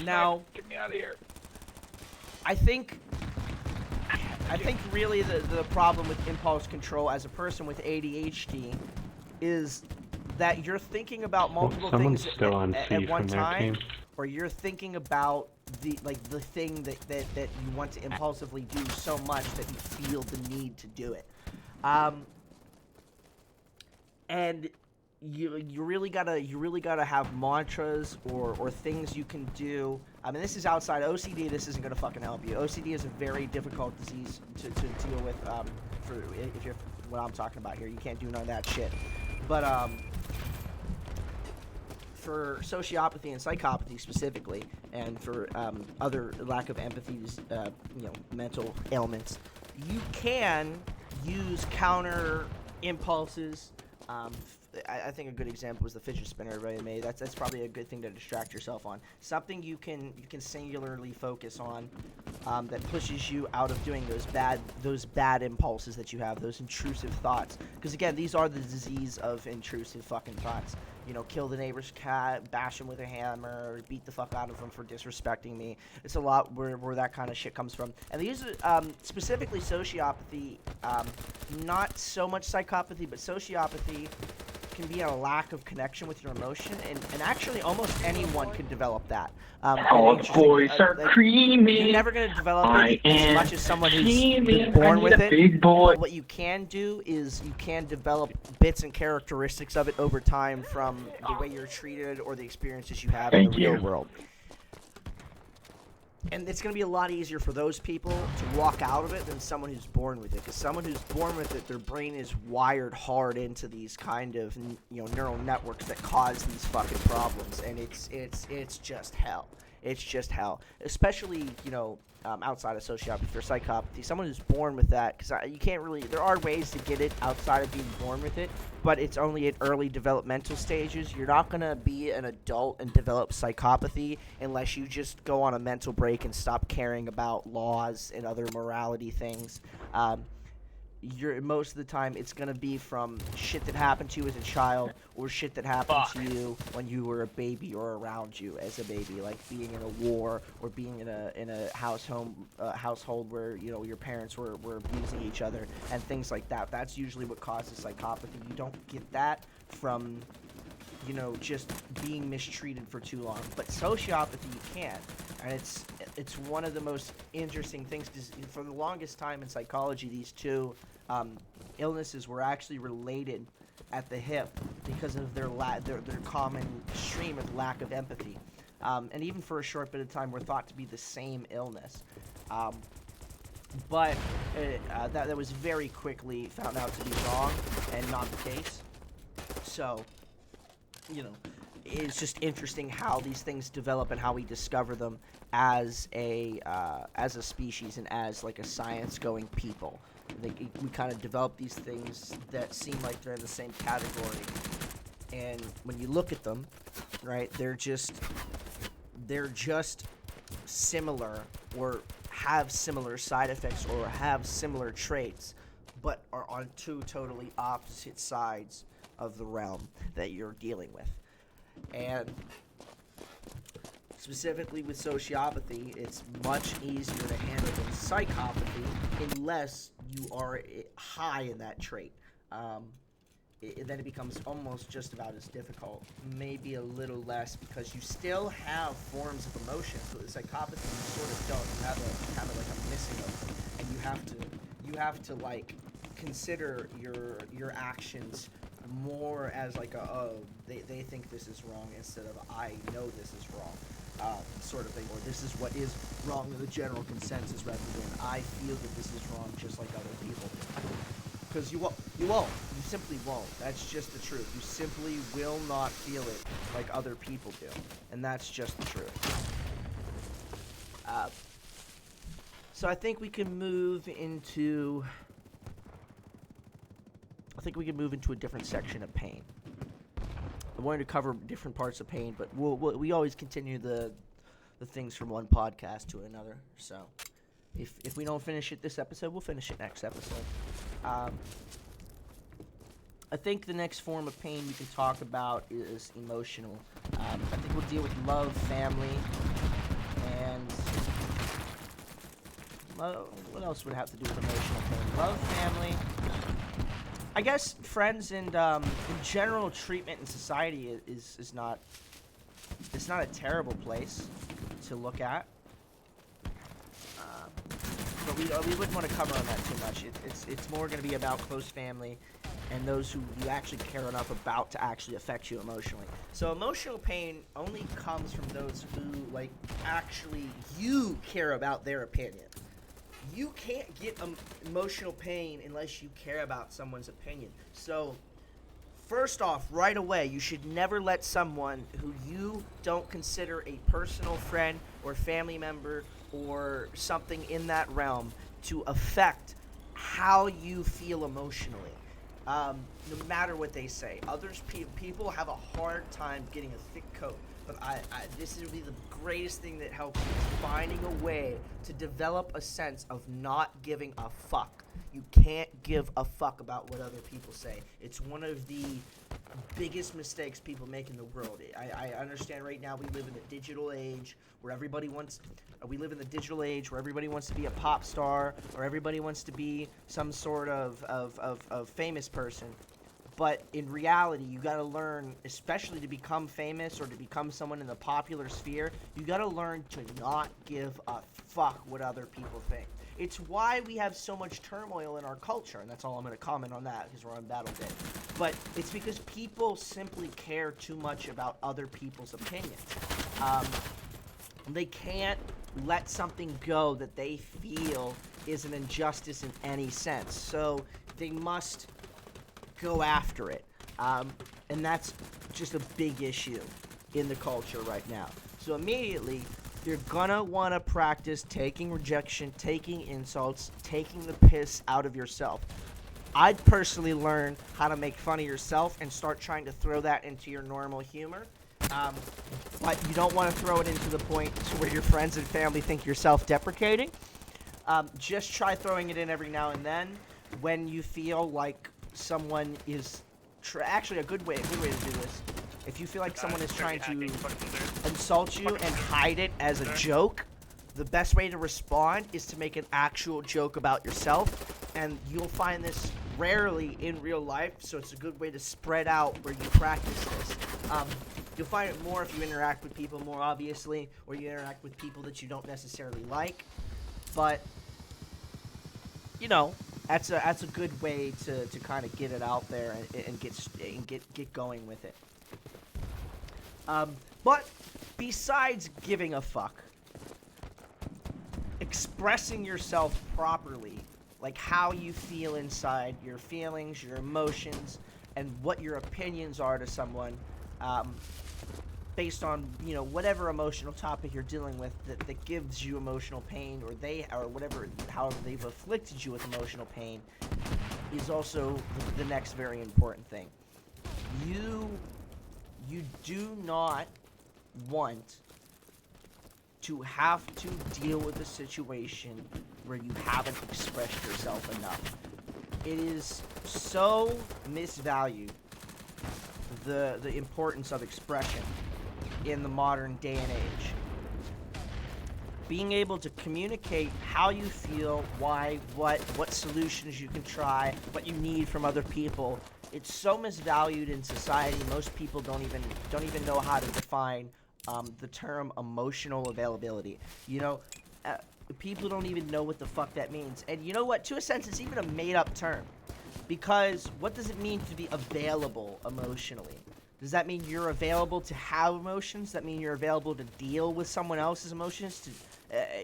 Now, Get me out of here. I think really the problem with impulse control as a person with ADHD is that you're thinking about multiple Someone's things still on at C one from their time, team. or you're thinking about the thing that you want to impulsively do so much that you feel the need to do it. And you really gotta have mantras or things you can do. I mean, this is outside OCD. This isn't gonna fucking help you. OCD is a very difficult disease to deal with. For if you're what I'm talking about here, you can't do none of that shit. But for sociopathy and psychopathy specifically, and for other lack of empathy, mental ailments, you can use counter impulses. I think a good example was the fidget spinner everybody made. That's probably a good thing to distract yourself on. Something you can singularly focus on. that pushes you out of doing those bad impulses that you have, those intrusive thoughts. Because again, these are the disease of intrusive fucking thoughts. You know, kill the neighbor's cat, bash him with a hammer, beat the fuck out of him for disrespecting me. It's a lot where that kind of shit comes from. And these are specifically sociopathy, not so much psychopathy, but sociopathy can be a lack of connection with your emotion, and actually almost anyone can develop that. All the boys are creamy. You're never going to develop it as much as someone who's creamy. been born with it. Big boy. But what you can do is you can develop bits and characteristics of it over time from the way you're treated or the experiences you have in the real world. And it's going to be a lot easier for those people to walk out of it than someone who's born with it. Because someone who's born with it, their brain is wired hard into these kind of, neural networks that cause these fucking problems. And it's just hell. It's just hell. Especially, outside of sociopathy or psychopathy. Someone who's born with that, because you can't really, there are ways to get it outside of being born with it, but it's only at early developmental stages. You're not going to be an adult and develop psychopathy unless you just go on a mental break and stop caring about laws and other morality things. Most of the time it's going to be from shit that happened to you as a child or shit that happened to you when you were a baby or around you as a baby, like being in a war or being in a household where your parents were abusing each other and things like that. That's usually what causes psychopathy. You don't get that from just being mistreated for too long, but sociopathy you can. And it's one of the most interesting things, because for the longest time in psychology, these two illnesses were actually related at the hip because of their common stream of lack of empathy. And even for a short bit of time, were thought to be the same illness. But that was very quickly found out to be wrong and not the case. So, it's just interesting how these things develop and how we discover them as a species and as like a science-going people. We kind of develop these things that seem like they're in the same category, and when you look at them, right, they're just similar or have similar side effects or have similar traits, but are on two totally opposite sides of the realm that you're dealing with. And specifically with sociopathy, it's much easier to handle than psychopathy unless you are high in that trait. Then it becomes almost just about as difficult, maybe a little less, because you still have forms of emotion. So the psychopathy, you sort of don't. You have a kind of like a missing of them, and you have to like consider your actions more as like they think this is wrong instead of I know this is wrong, sort of thing, or this is what is wrong in the general consensus rather than I feel that this is wrong just like other people do. Because you won't. You simply won't. That's just the truth. You simply will not feel it like other people do, and that's just the truth. So I think we can move into. A different section of pain. I wanted to cover different parts of pain, but we always continue the things from one podcast to another. So if we don't finish it this episode, we'll finish it next episode. I think the next form of pain we can talk about is emotional. I think we'll deal with love, family, and what else would have to do with emotional pain? Love, family. I guess friends and in general treatment in society is not. It's not a terrible place to look at. But we wouldn't want to cover on that too much. It's more going to be about close family and those who you actually care enough about to actually affect you emotionally. So emotional pain only comes from those who like actually you care about their opinion. You can't get emotional pain unless you care about someone's opinion. So first off, right away, you should never let someone who you don't consider a personal friend or family member or something in that realm to affect how you feel emotionally. No matter what they say. People have a hard time getting a thick coat but this would be the greatest thing that helps you, is finding a way to develop a sense of not giving a fuck. You can't give a fuck about what other people say. It's one of the biggest mistakes people make in the world. I understand right now we live in a digital age where everybody wants to be a pop star, or everybody wants to be some sort of famous person. But in reality, you got to learn, especially to become famous or to become someone in the popular sphere, you got to learn to not give a fuck what other people think. It's why we have so much turmoil in our culture, and that's all I'm going to comment on that because we're on Battlebit. But it's because people simply care too much about other people's opinions. They can't let something go that they feel is an injustice in any sense. So they must go after it. And that's just a big issue in the culture right now. So immediately, you're gonna want to practice taking rejection, taking insults, taking the piss out of yourself. I'd personally learn how to make fun of yourself and start trying to throw that into your normal humor. But you don't want to throw it into the point to where your friends and family think you're self-deprecating. Just try throwing it in every now and then when you feel like someone is actually a good way to do this. If you feel like someone is trying to insult you and hide it as a joke, the best way to respond is to make an actual joke about yourself, and you'll find this rarely in real life, so it's a good way to spread out where you practice this. You'll find it more if you interact with people more, obviously, or you interact with people that you don't necessarily like, but you know, that's a good way to kind of get it out there and get going with it. But besides giving a fuck, expressing yourself properly, like how you feel inside, your feelings, your emotions, and what your opinions are to someone, based on, you know, whatever emotional topic you're dealing with that gives you emotional pain, however they've afflicted you with emotional pain, is also the next very important thing. You do not want to have to deal with a situation where you haven't expressed yourself enough. It is so misvalued, the importance of expression in the modern day and age. Being able to communicate how you feel, why, what solutions you can try, what you need from other people. It's so misvalued in society. Most people don't even know how to define the term emotional availability. You know, people don't even know what the fuck that means. And you know what? To a sense, it's even a made-up term. Because what does it mean to be available emotionally? Does that mean you're available to have emotions? Does that mean you're available to deal with someone else's emotions?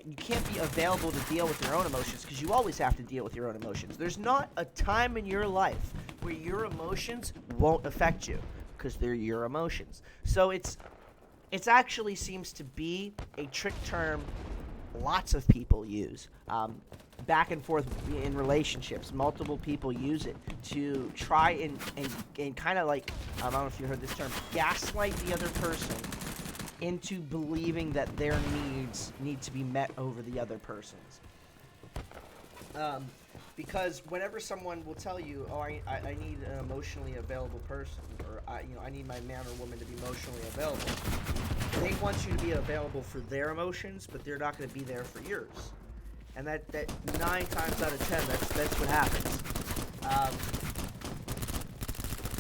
You can't be available to deal with your own emotions because you always have to deal with your own emotions. There's not a time in your life where your emotions won't affect you because they're your emotions. So it's actually seems to be a trick term lots of people use. Back and forth in relationships, multiple people use it to try and kind of like, I don't know if you heard this term, gaslight the other person into believing that their needs need to be met over the other person's. Because whenever someone will tell you, oh, I need an emotionally available person, or I need my man or woman to be emotionally available, they want you to be available for their emotions, but they're not going to be there for yours. And that 9 times out of 10, that's what happens.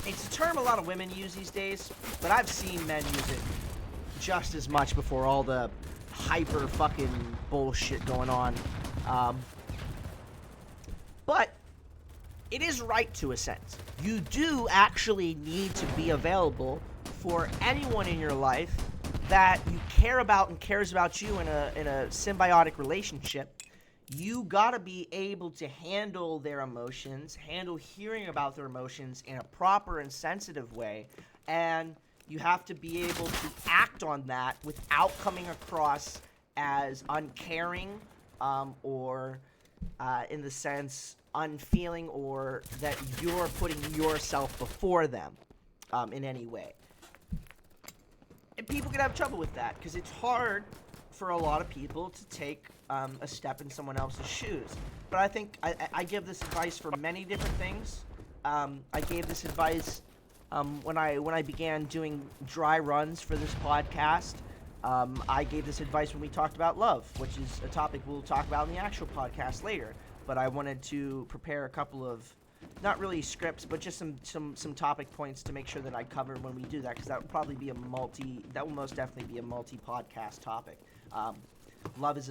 It's a term a lot of women use these days, but I've seen men use it just as much before all the hyper fucking bullshit going on. But it is right to a sense. You do actually need to be available for anyone in your life that you care about and cares about you in a symbiotic relationship. You gotta be able to handle their emotions, handle hearing about their emotions in a proper and sensitive way, and you have to be able to act on that without coming across as uncaring, or in the sense unfeeling, or that you're putting yourself before them in any way. And people can have trouble with that because it's hard for a lot of people to take a step in someone else's shoes. But I think I give this advice for many different things. I gave this advice when I began doing dry runs for this podcast. I gave this advice when we talked about love, which is a topic we'll talk about in the actual podcast later. But I wanted to prepare a couple of, not really scripts, but just some topic points to make sure that I cover when we do that, because that would probably be that will most definitely be a multi-podcast topic. Love is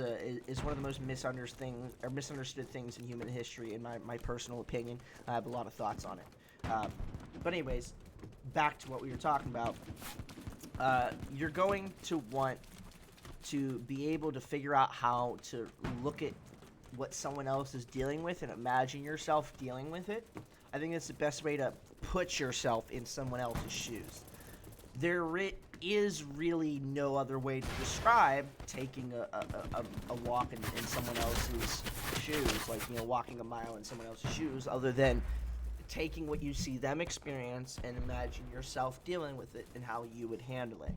one of the most misunderstood things in human history, in my personal opinion. I have a lot of thoughts on it. But anyways, back to what we were talking about. You're going to want to be able to figure out how to look at what someone else is dealing with and imagine yourself dealing with it. I think that's the best way to put yourself in someone else's shoes. There is really no other way to describe taking a walk in someone else's shoes, like, you know, walking a mile in someone else's shoes, other than taking what you see them experience and imagine yourself dealing with it and how you would handle it.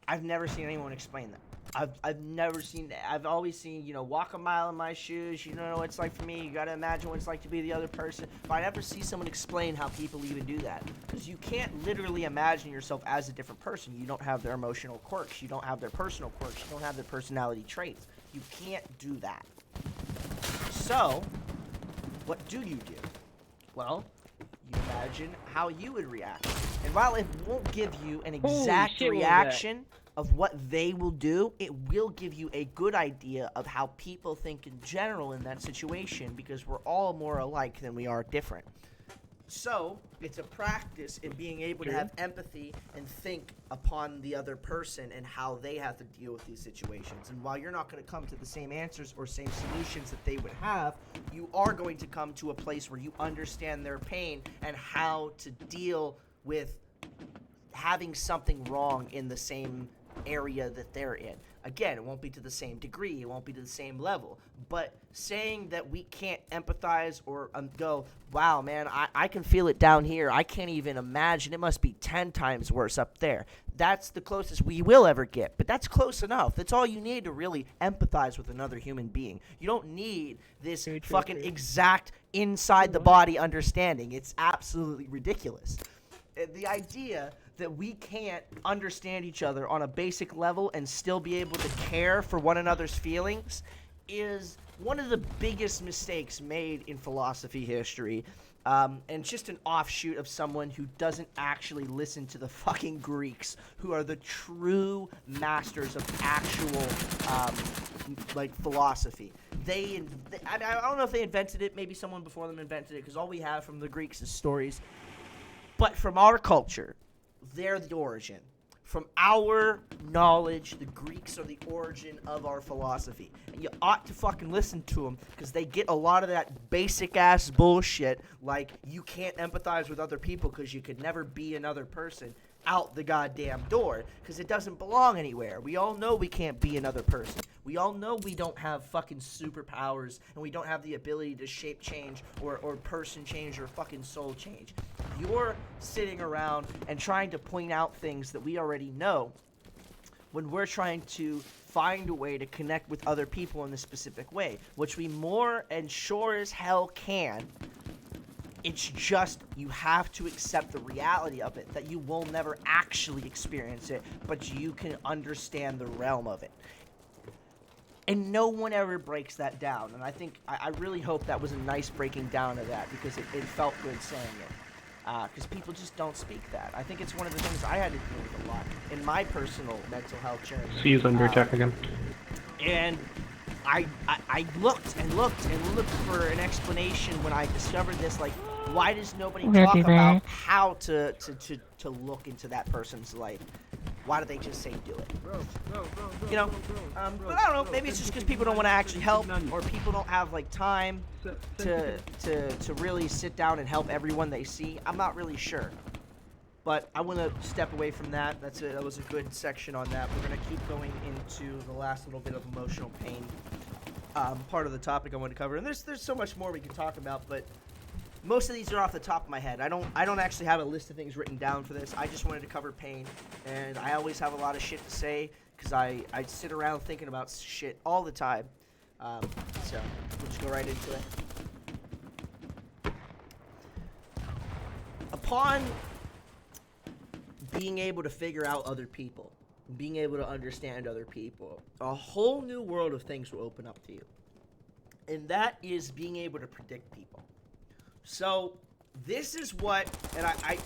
I've never seen anyone explain that. I've always seen, you know, walk a mile in my shoes, you don't know what it's like for me, you gotta imagine what it's like to be the other person. But I never see someone explain how people even do that. Because you can't literally imagine yourself as a different person. You don't have their emotional quirks, you don't have their personal quirks, you don't have their personality traits. You can't do that. So, what do you do? Well, you imagine how you would react. And while it won't give you an exact reaction of what they will do, it will give you a good idea of how people think in general in that situation, because we're all more alike than we are different. So, it's a practice in being able to have empathy and think upon the other person and how they have to deal with these situations. And while you're not going to come to the same answers or same solutions that they would have, you are going to come to a place where you understand their pain and how to deal with having something wrong in the same area that they're in. Again, it won't be to the same degree, it won't be to the same level, but saying that we can't empathize or go, wow, man, I can feel it down here, I can't even imagine, it must be 10 times worse up there. That's the closest we will ever get, but that's close enough. That's all you need to really empathize with another human being. You don't need this fucking exact inside the body understanding. It's absolutely ridiculous. The idea that we can't understand each other on a basic level and still be able to care for one another's feelings is one of the biggest mistakes made in philosophy history, and just an offshoot of someone who doesn't actually listen to the fucking Greeks, who are the true masters of actual philosophy. I don't know if they invented it, maybe someone before them invented it, because all we have from the Greeks is stories. But from our culture, they're the origin. From our knowledge, the Greeks are the origin of our philosophy. And you ought to fucking listen to them, because they get a lot of that basic-ass bullshit, like you can't empathize with other people because you could never be another person, out the goddamn door, because it doesn't belong anywhere. We all know we can't be another person. We all know we don't have fucking superpowers, and we don't have the ability to shape change or person change or fucking soul change. You're sitting around and trying to point out things that we already know when we're trying to find a way to connect with other people in a specific way, which we more and sure as hell can. It's just you have to accept the reality of it, that you will never actually experience it, but you can understand the realm of it. And no one ever breaks that down. And I really hope that was a nice breaking down of that, because it felt good saying it. Because people just don't speak that. I think it's one of the things I had to deal with a lot in my personal mental health journey. Seize under attack again. And I looked and looked and looked for an explanation when I discovered this, like, why does nobody talk about how to look into that person's life? Why do they just say do it? You know, but I don't know, maybe it's just because people don't want to actually help, or people don't have, like, time to really sit down and help everyone they see. I'm not really sure. But I want to step away from that. That's it. That was a good section on that. We're going to keep going into the last little bit of emotional pain part of the topic I want to cover. And there's so much more we can talk about, but most of these are off the top of my head. I don't actually have a list of things written down for this. I just wanted to cover pain, and I always have a lot of shit to say because I sit around thinking about shit all the time. So we'll just go right into it. Upon being able to figure out other people, being able to understand other people, a whole new world of things will open up to you. And that is being able to predict people. So this is what, and I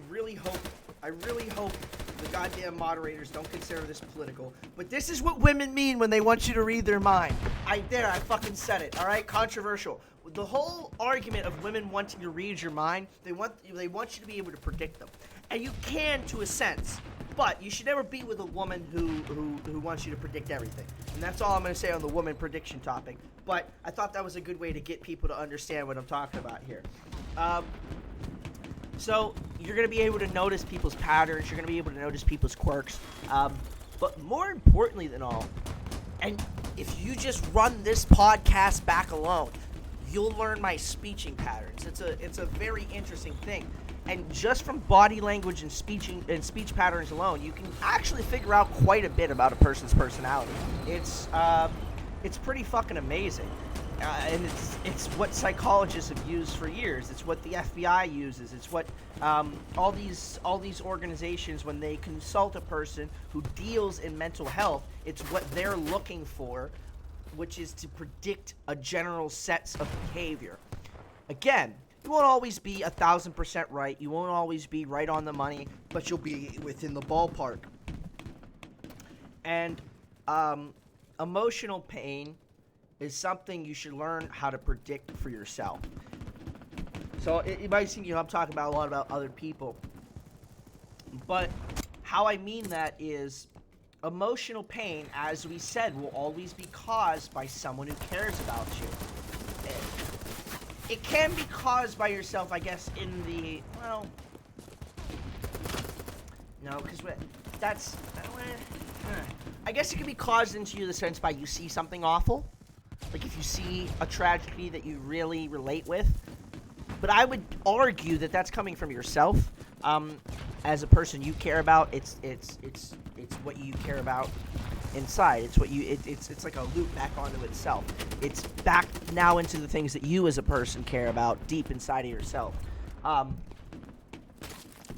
really hope the goddamn moderators don't consider this political, but this is what women mean when they want you to read their mind. I fucking said it, all right? Controversial. The whole argument of women wanting to read your mind, they want you to be able to predict them. And you can to a sense, but you should never be with a woman who wants you to predict everything. And that's all I'm going to say on the woman prediction topic. But I thought that was a good way to get people to understand what I'm talking about here. So you're going to be able to notice people's patterns. You're going to be able to notice people's quirks. But more importantly than all, and if you just run this podcast back alone, you'll learn my speeching patterns. It's a very interesting thing. And just from body language and speech patterns alone, you can actually figure out quite a bit about a person's personality. It's pretty fucking amazing. And it's what psychologists have used for years. It's what the FBI uses. It's what all these organizations, when they consult a person who deals in mental health, it's what they're looking for, which is to predict a general set of behavior. Again, you won't always be 1,000% right. You won't always be right on the money, but you'll be within the ballpark. And emotional pain is something you should learn how to predict for yourself. So it might seem, I'm talking about a lot about other people, but how I mean that is emotional pain, as we said, will always be caused by someone who cares about you. It can be caused by yourself, I guess, in the, well, no, because that's, I guess it can be caused into you in the sense by you see something awful. Like if you see a tragedy that you really relate with. But I would argue that that's coming from yourself. As a person you care about, it's what you care about inside. It's what you it's like a loop back onto itself. It's back now into the things that you as a person care about deep inside of yourself.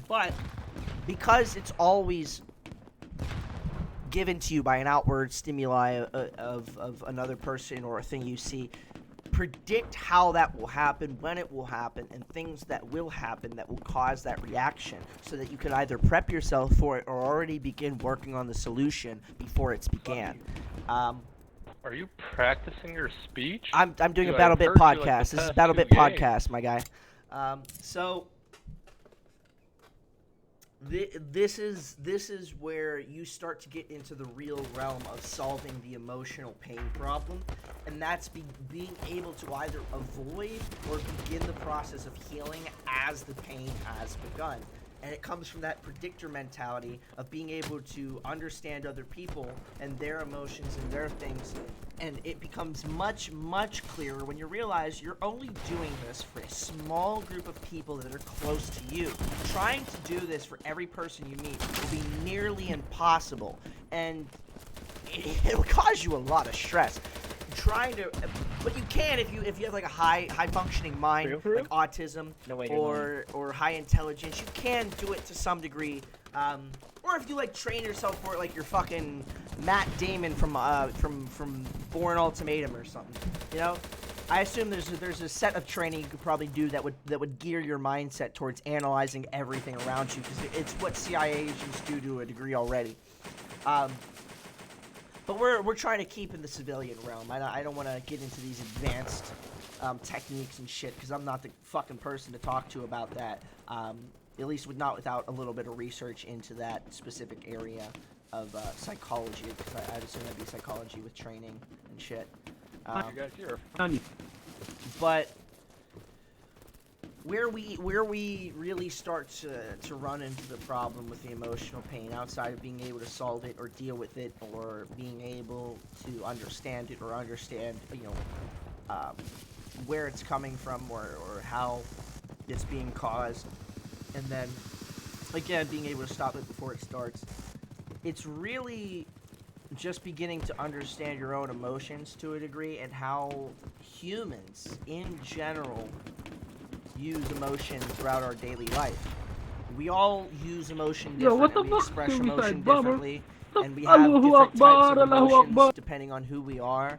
But because it's always given to you by an outward stimuli of another person or a thing you see, predict how that will happen, when it will happen, and things that will happen that will cause that reaction, so that you can either prep yourself for it or already begin working on the solution before it's began. Are you practicing your speech? I'm doing a Dude, Battlebit podcast. Like This is Battlebit podcast, my guy. So this is where you start to get into the real realm of solving the emotional pain problem, and that's being able to either avoid or begin the process of healing as the pain has begun. And it comes from that predictor mentality of being able to understand other people and their emotions and their things. And it becomes much, much clearer when you realize you're only doing this for a small group of people that are close to you. Trying to do this for every person you meet will be nearly impossible. And it'll cause you a lot of stress. But you can if you have like a high functioning mind, like autism or high intelligence. You can do it to some degree, or if you like train yourself for it, like you're fucking Matt Damon from Bourne Ultimatum or something. You know, I assume there's a set of training you could probably do that would gear your mindset towards analyzing everything around you, because it's what CIA agents do to a degree already. But we're trying to keep in the civilian realm. I don't want to get into these advanced techniques and shit, because I'm not the fucking person to talk to about that. At least not without a little bit of research into that specific area of psychology, because I'd assume that'd be psychology with training and shit. You guys here. But where we really start to run into the problem with the emotional pain, outside of being able to solve it or deal with it or being able to understand it or understand, where it's coming from or how it's being caused. And then, again, being able to stop it before it starts. It's really just beginning to understand your own emotions to a degree and how humans, in general, use emotion throughout our daily life. We all use emotion differently, we express emotion differently, and we have different types of emotions depending on who we are.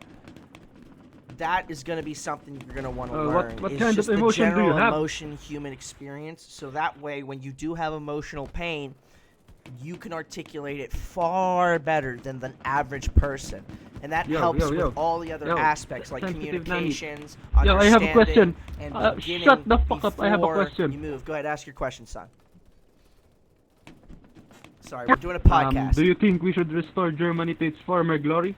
That is going to be something you're going to want to learn. What it's kind just of the emotion do general you have? emotion human experience. So that way, when you do have emotional pain, you can articulate it far better than the average person. And that helps with all the other aspects like communications, understanding, I have a question. And beginning Shut the fuck up, I have a before question. you move. Go ahead, ask your question, son. Sorry, we're doing a podcast. Do you think we should restore Germany to its former glory?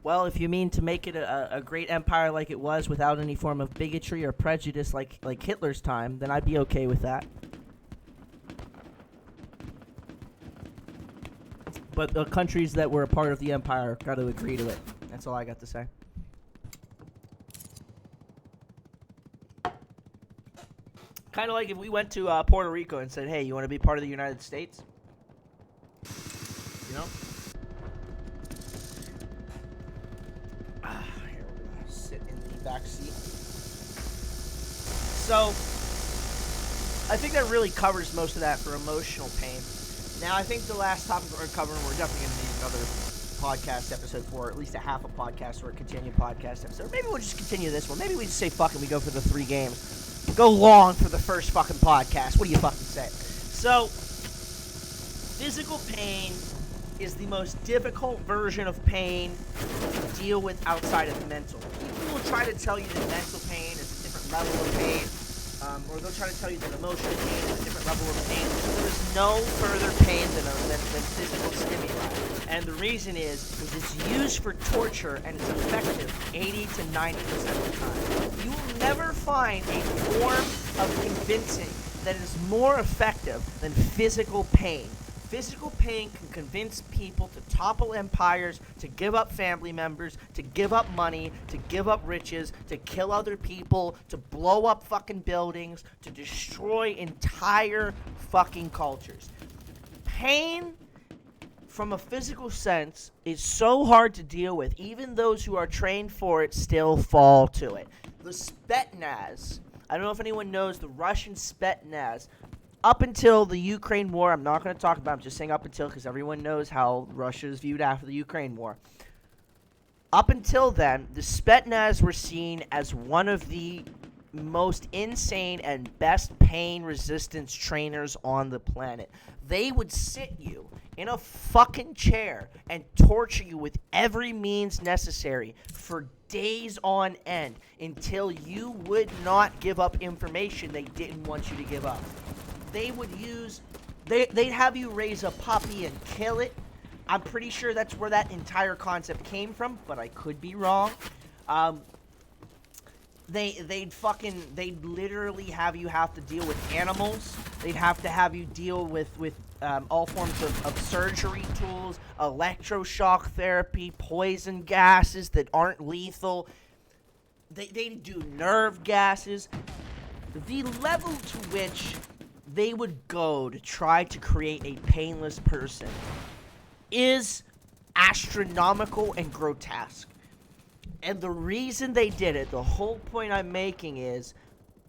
Well, if you mean to make it a great empire like it was without any form of bigotry or prejudice like Hitler's time, then I'd be okay with that. But the countries that were a part of the empire got to agree to it. That's all I got to say. Kind of like if we went to Puerto Rico and said, hey, you want to be part of the United States? You know? Here, we're going to sit in the back seat. So, I think that really covers most of that for emotional pain. Now, I think the last topic we're covering, we're definitely going to need another podcast episode for, or at least a half a podcast or a continued podcast episode. Maybe we'll just continue this one. Maybe we just say fuck it, we go for the 3 games. Go long for the first fucking podcast. What do you fucking say? So, physical pain is the most difficult version of pain to deal with outside of mental. People will try to tell you that mental pain is a different level of pain. Or they'll try to tell you that emotional pain is a different level of pain. There is no further pain than physical stimuli. And the reason is it's used for torture and it's effective 80 to 90% of the time. You will never find a form of convincing that is more effective than physical pain. Physical pain can convince people to topple empires, to give up family members, to give up money, to give up riches, to kill other people, to blow up fucking buildings, to destroy entire fucking cultures. Pain, from a physical sense, is so hard to deal with. Even those who are trained for it still fall to it. The Spetsnaz, I don't know if anyone knows the Russian Spetsnaz. Up until the Ukraine war, I'm not going to talk about it, I'm just saying up until because everyone knows how Russia is viewed after the Ukraine war. Up until then, the Spetsnaz were seen as one of the most insane and best pain resistance trainers on the planet. They would sit you in a fucking chair and torture you with every means necessary for days on end until you would not give up information they didn't want you to give up. They would they'd have you raise a puppy and kill it. I'm pretty sure that's where that entire concept came from, but I could be wrong. They'd literally have you have to deal with animals. They'd have you deal with all forms of surgery tools, electroshock therapy, poison gases that aren't lethal. They do nerve gases. The level to which they would go to try to create a painless person is astronomical and grotesque. And the reason they did it, the whole point I'm making is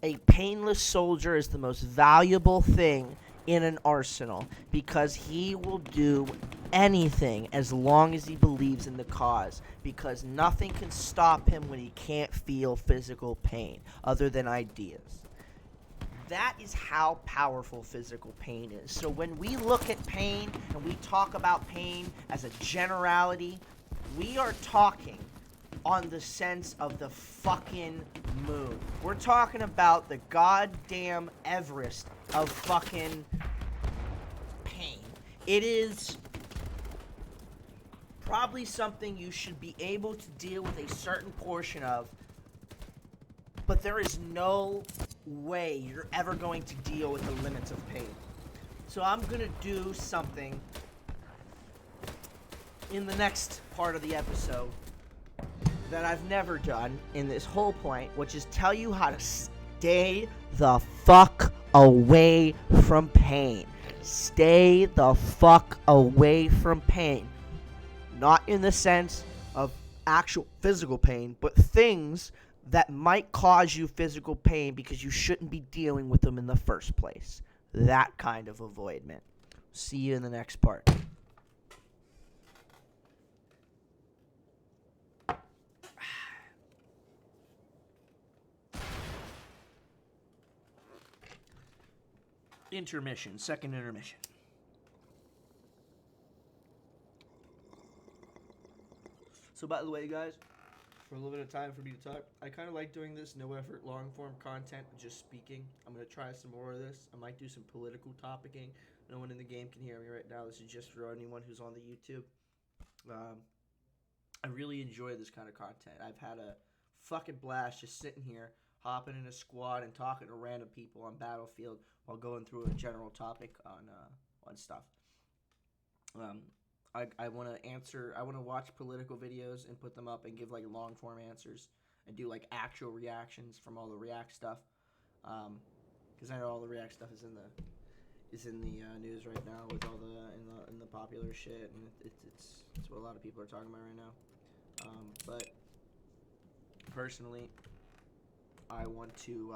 a painless soldier is the most valuable thing in an arsenal because he will do anything as long as he believes in the cause, because nothing can stop him when he can't feel physical pain other than ideas. That is how powerful physical pain is. So when we look at pain and we talk about pain as a generality, we are talking on the sense of the fucking moon. We're talking about the goddamn Everest of fucking pain. It is probably something you should be able to deal with a certain portion of, but there is no way you're ever going to deal with the limits of pain. So I'm going to do something in the next part of the episode that I've never done in this whole point, which is tell you how to stay the fuck away from pain. Stay the fuck away from pain. Not in the sense of actual physical pain, but things that might cause you physical pain because you shouldn't be dealing with them in the first place. That kind of avoidment. See you in the next part. Intermission. Second intermission. So, by the way, guys, for a little bit of time for me to talk, I kind of like doing this no effort, long form content, just speaking. I'm going to try some more of this. I might do some political topicing. No one in the game can hear me right now. This is just for anyone who's on the YouTube. I really enjoy this kind of content. I've had a fucking blast just sitting here, hopping in a squad and talking to random people on Battlefield while going through a general topic on stuff. I want to watch political videos and put them up and give like long form answers and do like actual reactions from all the React stuff. Because I know all the React stuff is in the news right now with all in the popular shit, and it's what a lot of people are talking about right now. But personally, I want to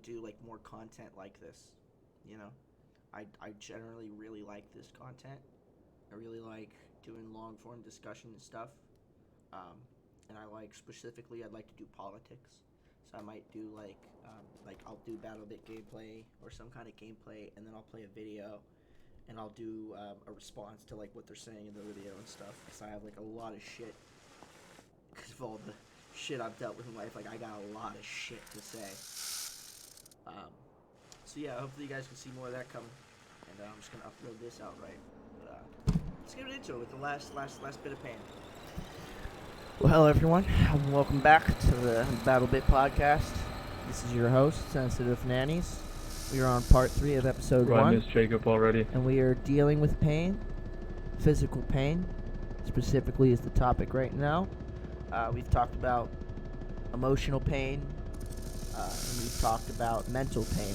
do like more content like this, you know. I generally really like this content. I really like doing long form discussion and stuff. And I like specifically, I'd like to do politics. So I might do like I'll do Battlebit gameplay or some kind of gameplay, and then I'll play a video, and I'll do a response to like what they're saying in the video and stuff. Because I have like a lot of shit. Because of all the shit I've dealt with in life, like I got a lot of shit to say. So yeah, hopefully you guys can see more of that coming, and I'm just gonna upload this outright. But, let's get into it with the last bit of pain. Well, hello everyone, and welcome back to the Battlebit podcast. This is your host, Sensitive Nannies. We are on part 3 of episode 1. I missed Jacob already. And we are dealing with pain, physical pain, specifically is the topic right now. We've talked about emotional pain, and we've talked about mental pain.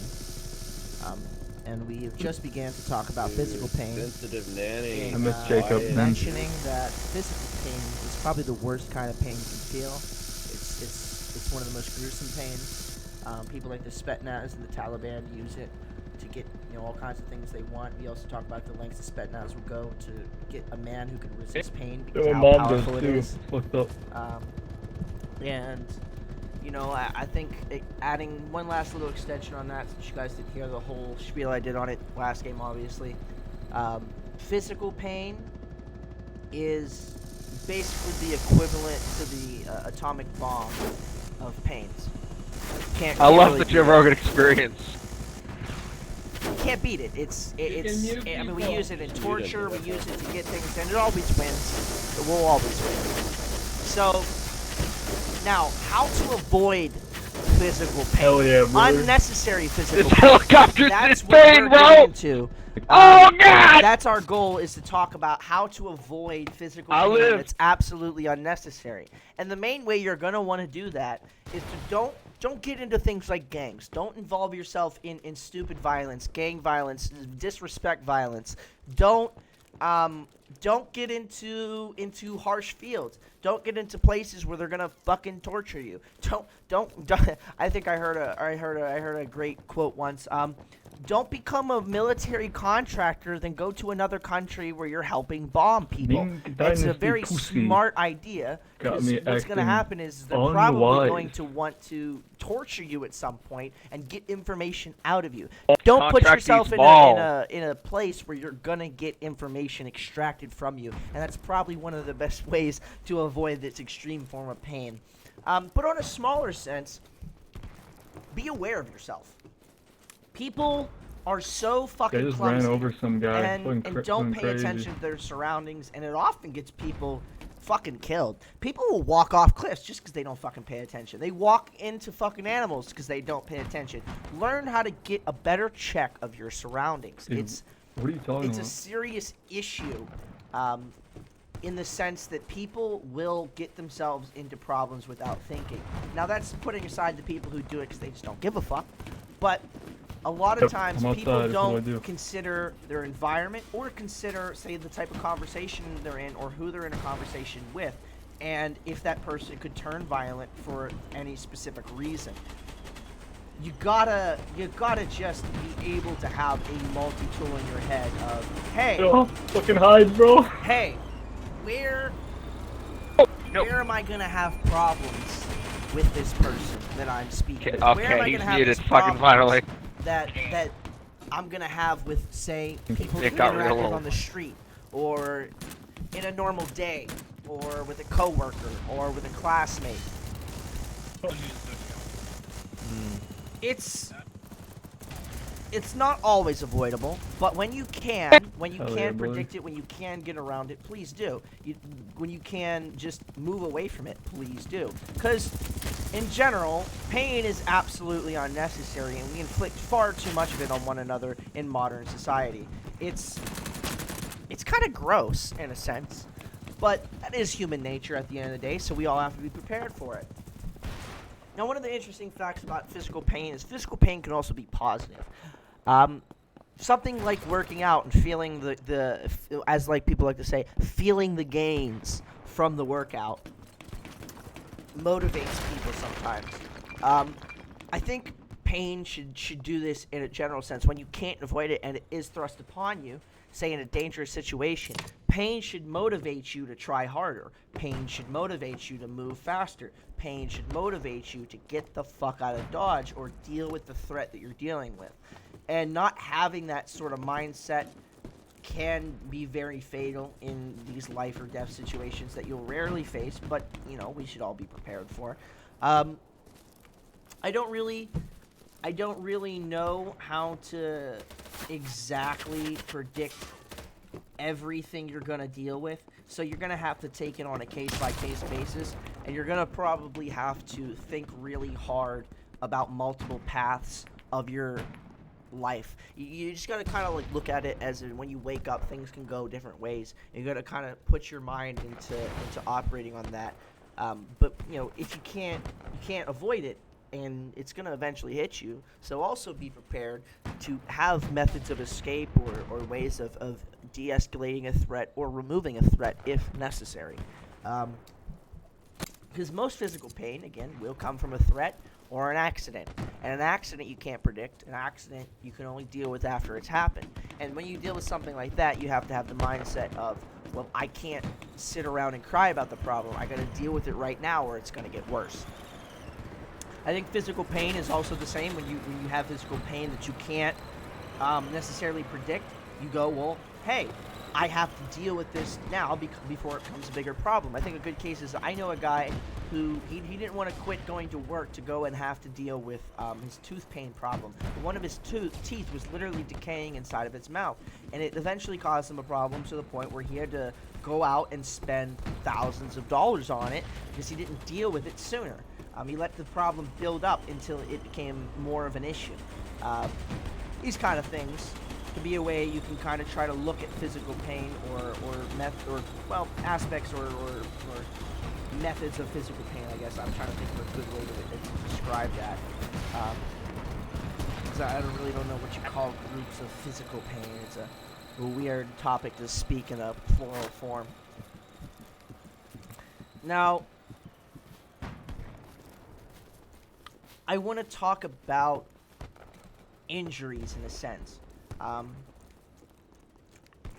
And we have just began to talk about physical pain. Sensitive nanny. I miss Jacob. Mentioning that physical pain is probably the worst kind of pain you can feel. It's one of the most gruesome pains. People like the Spetsnaz and the Taliban use it to get all kinds of things they want. We also talk about the lengths the Spetsnaz will go to get a man who can resist pain because of how powerful it is. Fucked up. And I think adding one last little extension on that, since you guys didn't hear the whole spiel I did on it last game, obviously. Physical pain is basically the equivalent to the atomic bomb of pains. I love the Joe Rogan experience. You can't beat it. I mean, we use it in torture, we use it to get things, and it always wins. It will always win. So, now, how to avoid physical pain? Hell yeah, brother. Unnecessary physical This pain. helicopter's That's in what pain, we're bro! getting to. Oh, God! That's our goal, is to talk about how to avoid physical I pain live. that's absolutely unnecessary. And the main way you're going to want to do that is to don't get into things like gangs. Don't involve yourself in stupid violence, gang violence, disrespect violence. Don't get into harsh fields. Don't get into places where they're gonna fucking torture you. Don't. I think I heard a great quote once. Don't become a military contractor, then go to another country where you're helping bomb people. It's a very smart idea. Because what's going to happen is they're probably going to want to torture you at some point and get information out of you. Don't put yourself in a place where you're going to get information extracted from you. And that's probably one of the best ways to avoid this extreme form of pain. But on a smaller sense, be aware of yourself. People are so fucking They just clumsy ran over some guy. and don't pay attention to their surroundings, and it often gets people fucking killed. People will walk off cliffs just because they don't fucking pay attention. They walk into fucking animals because they don't pay attention. Learn how to get a better check of your surroundings. Dude, what are you talking It's about? a serious issue. in the sense that people will get themselves into problems without thinking. Now, that's putting aside the people who do it because they just don't give a fuck. But a lot of times people don't consider their environment or consider, say, the type of conversation they're in or who they're in a conversation with, and if that person could turn violent for any specific reason. You gotta just be able to have a multi-tool in your head of, hey, fucking hide, bro. Hey, where am I gonna have problems with this person that I'm speaking with? Where am I gonna have these problems that I'm gonna have with, say, people who interact with on the street, or in a normal day, or with a coworker, or with a classmate? It's not always avoidable, but when you can predict it, when you can get around it, please do. When you can just move away from it, please do. Because, in general, pain is absolutely unnecessary, and we inflict far too much of it on one another in modern society. It's kind of gross, in a sense, but that is human nature at the end of the day, so we all have to be prepared for it. Now, one of the interesting facts about physical pain is physical pain can also be positive. Something like working out and feeling the as like people like to say, feeling the gains from the workout motivates people sometimes. I think pain should do this in a general sense. When you can't avoid it and it is thrust upon you, say in a dangerous situation, pain should motivate you to try harder. Pain should motivate you to move faster. Pain should motivate you to get the fuck out of Dodge or deal with the threat that you're dealing with. And not having that sort of mindset can be very fatal in these life or death situations that you'll rarely face, but, you know, we should all be prepared for. I don't really know how to exactly predict everything you're going to deal with, so you're going to have to take it on a case-by-case basis, and you're going to probably have to think really hard about multiple paths of your life. You just got to kind of like look at it as when you wake up, things can go different ways. You got to kind of put your mind into operating on that. But you know, if you can't avoid it, and it's going to eventually hit you. So also be prepared to have methods of escape or ways of de-escalating a threat or removing a threat if necessary. Because most physical pain, again, will come from a threat or an accident. And an accident you can't predict. An accident you can only deal with after it's happened. And when you deal with something like that, you have to have the mindset of, well, I can't sit around and cry about the problem. I got to deal with it right now or it's going to get worse. I think physical pain is also the same. When you have physical pain that you can't necessarily predict, you go, well, hey, I have to deal with this now before it becomes a bigger problem. I think a good case is I know a guy who he didn't want to quit going to work to go and have to deal with his tooth pain problem. One of his teeth was literally decaying inside of its mouth, and it eventually caused him a problem to the point where he had to go out and spend thousands of dollars on it because he didn't deal with it sooner. He let the problem build up until it became more of an issue. These kind of things can be a way you can kind of try to look at physical pain or aspects or methods of physical pain, I guess. I'm trying to think of a good way to describe that. Because I don't know what you call groups of physical pain. It's a weird topic to speak in a plural form. Now, I want to talk about injuries in a sense.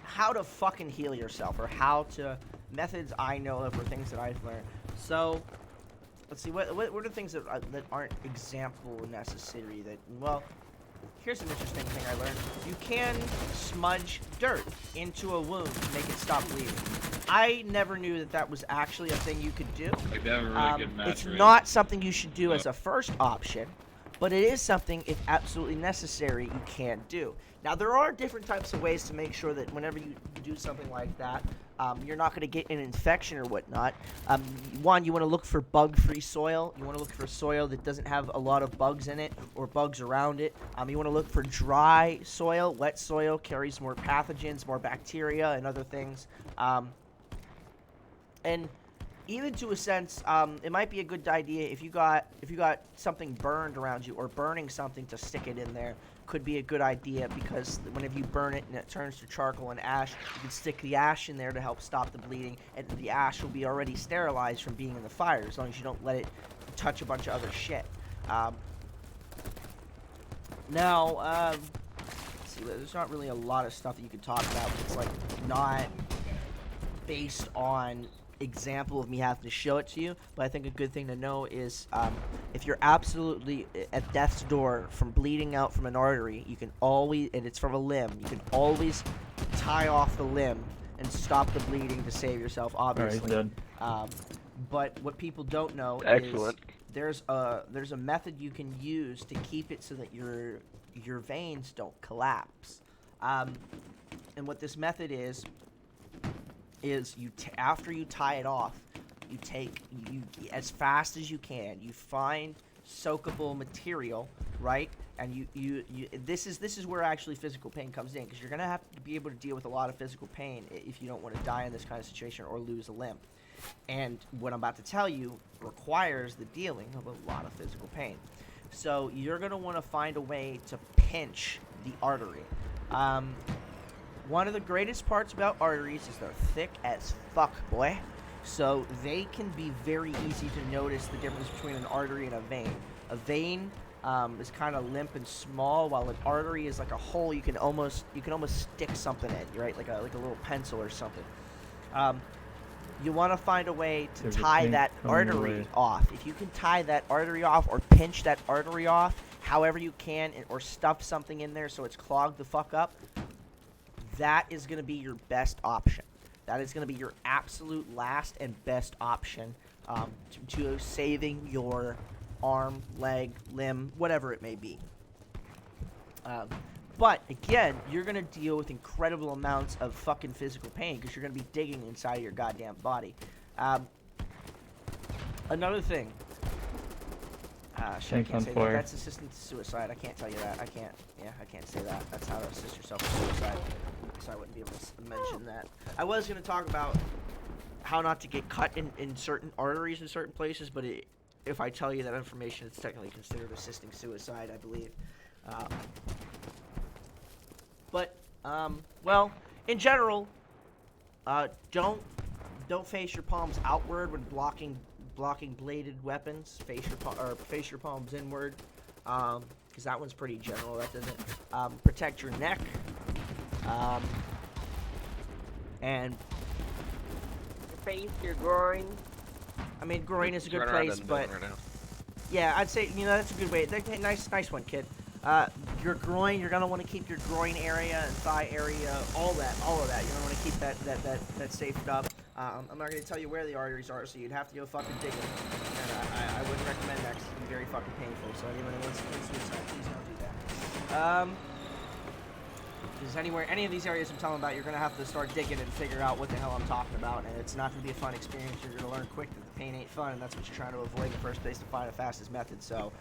How to fucking heal yourself, or how to methods I know of, or things that I've learned. So, let's see, what are the things that aren't example necessary? That, well, here's an interesting thing I learned. You can smudge dirt into a wound to make it stop bleeding. I never knew that was actually a thing you could do. Like they have a really good match, it's right? not something you should do as a first option, but it is something, if absolutely necessary, you can do. Now, there are different types of ways to make sure that whenever you do something like that, you're not going to get an infection or whatnot. One, you want to look for bug-free soil. You want to look for soil that doesn't have a lot of bugs in it or bugs around it. You want to look for dry soil. Wet soil carries more pathogens, more bacteria, and other things. And even to a sense, it might be a good idea if you got something burned around you, or burning something to stick it in there could be a good idea, because whenever you burn it and it turns to charcoal and ash, you can stick the ash in there to help stop the bleeding, and the ash will be already sterilized from being in the fire as long as you don't let it touch a bunch of other shit. Let's see, there's not really a lot of stuff that you could talk about, but it's like not based on example of me having to show it to you. But I think a good thing to know is if you're absolutely at death's door from bleeding out from an artery, you can always, and it's from a limb, you can always tie off the limb and stop the bleeding to save yourself, obviously. Alright, done. But what people don't know Excellent. is there's a method you can use to keep it so that your veins don't collapse. And what this method is you after you tie it off, you take as fast as you can. You find soakable material, right? And this is where actually physical pain comes in, because you're gonna have to be able to deal with a lot of physical pain if you don't want to die in this kind of situation or lose a limb. And what I'm about to tell you requires the dealing of a lot of physical pain. So you're gonna want to find a way to pinch the artery. One of the greatest parts about arteries is they're thick as fuck, boy. So they can be very easy to notice the difference between an artery and a vein. A vein is kind of limp and small, while an artery is like a hole you can almost stick something in, right? Like a little pencil or something. You want to find a way to tie that artery off. If you can tie that artery off or pinch that artery off, however you can, or stuff something in there so it's clogged the fuck up, that is going to be your best option. That is going to be your absolute last and best option to saving your arm, leg, limb, whatever it may be. But, again, you're going to deal with incredible amounts of fucking physical pain, because you're going to be digging inside of your goddamn body. Another thing. Shit, I can't say that. That's assistant to suicide. I can't tell you that. I can't say that. That's how to assist yourself in suicide. So I wouldn't be able to mention that. I was going to talk about how not to get cut in certain arteries in certain places, but if I tell you that information, it's technically considered assisting suicide, I believe. Well, in general, don't face your palms outward when blocking bladed weapons. Face your palms inward, because that one's pretty general. That doesn't protect your neck, and face your groin. I mean, groin is a good place, but yeah, I'd say that's a good way. Nice one, kid. Your groin, you're gonna want to keep your groin area and thigh area, all of that. You're gonna want to keep that safed up. I'm not gonna tell you where the arteries are, so you'd have to go fucking digging. And I wouldn't recommend that, 'cause it can be very fucking painful. So anyone who wants to commit suicide, please don't do that. Because any of these areas I'm telling about, you're gonna have to start digging and figure out what the hell I'm talking about, and it's not gonna be a fun experience. You're gonna learn quick that the pain ain't fun, and that's what you're trying to avoid in the first place, to find the fastest method. So,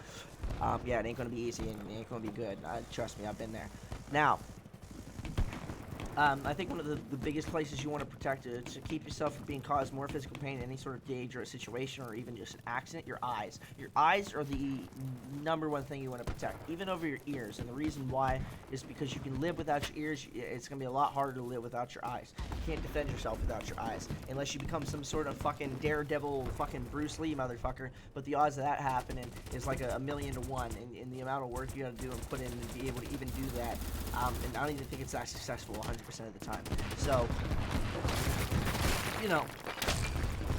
yeah, it ain't gonna be easy, and it ain't gonna be good. Trust me, I've been there. Now, I think one of the biggest places you want to protect to keep yourself from being caused more physical pain in any sort of dangerous situation or even just an accident, your eyes. Your eyes are the number one thing you want to protect, even over your ears. And the reason why is because you can live without your ears. It's going to be a lot harder to live without your eyes. You can't defend yourself without your eyes unless you become some sort of fucking daredevil fucking Bruce Lee motherfucker. But the odds of that happening is like a million to one in the amount of work you got to do and put in to be able to even do that. And I don't even think it's that successful 100% of the time. So,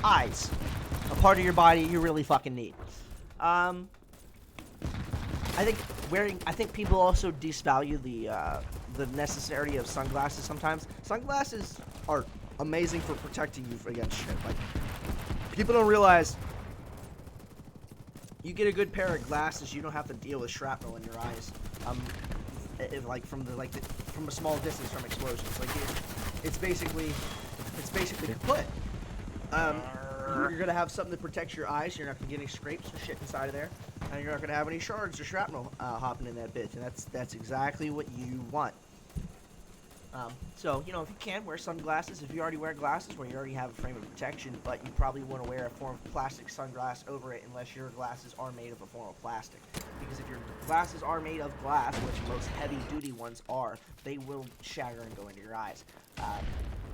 eyes, a part of your body you really fucking need. I think people also disvalue the necessity of sunglasses sometimes. Sunglasses are amazing for protecting you against shit. Like, people don't realize you get a good pair of glasses, you don't have to deal with shrapnel in your eyes. From a small distance from explosions. Like, it's basically kaput. You're gonna have something that protects your eyes. You're not gonna get any scrapes or shit inside of there, and you're not gonna have any shards or shrapnel hopping in that bitch. And that's exactly what you want. So, you know, if you can, wear sunglasses. If you already wear glasses, well, you already have a frame of protection, but you probably want to wear a form of plastic sunglass over it unless your glasses are made of a form of plastic. Because if your glasses are made of glass, which most heavy-duty ones are, they will shatter and go into your eyes.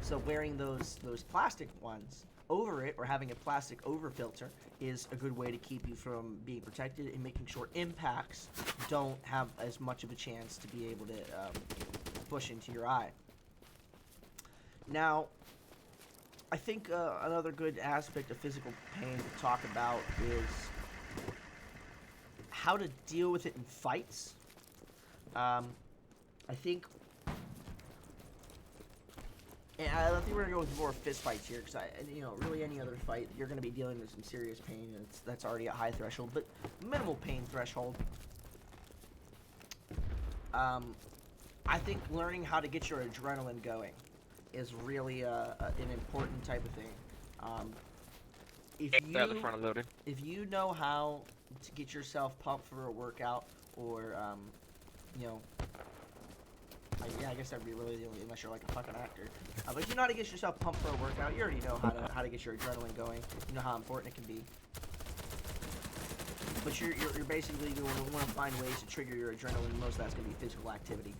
So wearing those plastic ones over it, or having a plastic over filter, is a good way to keep you from being protected and making sure impacts don't have as much of a chance to be able to push into your eye. Now, I think another good aspect of physical pain to talk about is how to deal with it in fights. I think we're gonna go with more fist fights here, because really any other fight, you're gonna be dealing with some serious pain, and that's already a high threshold, but minimal pain threshold. I think learning how to get your adrenaline going is really an important type of thing. If you know how to get yourself pumped for a workout, or I guess that'd be really the only, unless you're like a fucking actor. But if you know how to get yourself pumped for a workout, you already know how to get your adrenaline going. You know how important it can be. But you're basically going to want to find ways to trigger your adrenaline. Most of that's going to be physical activity.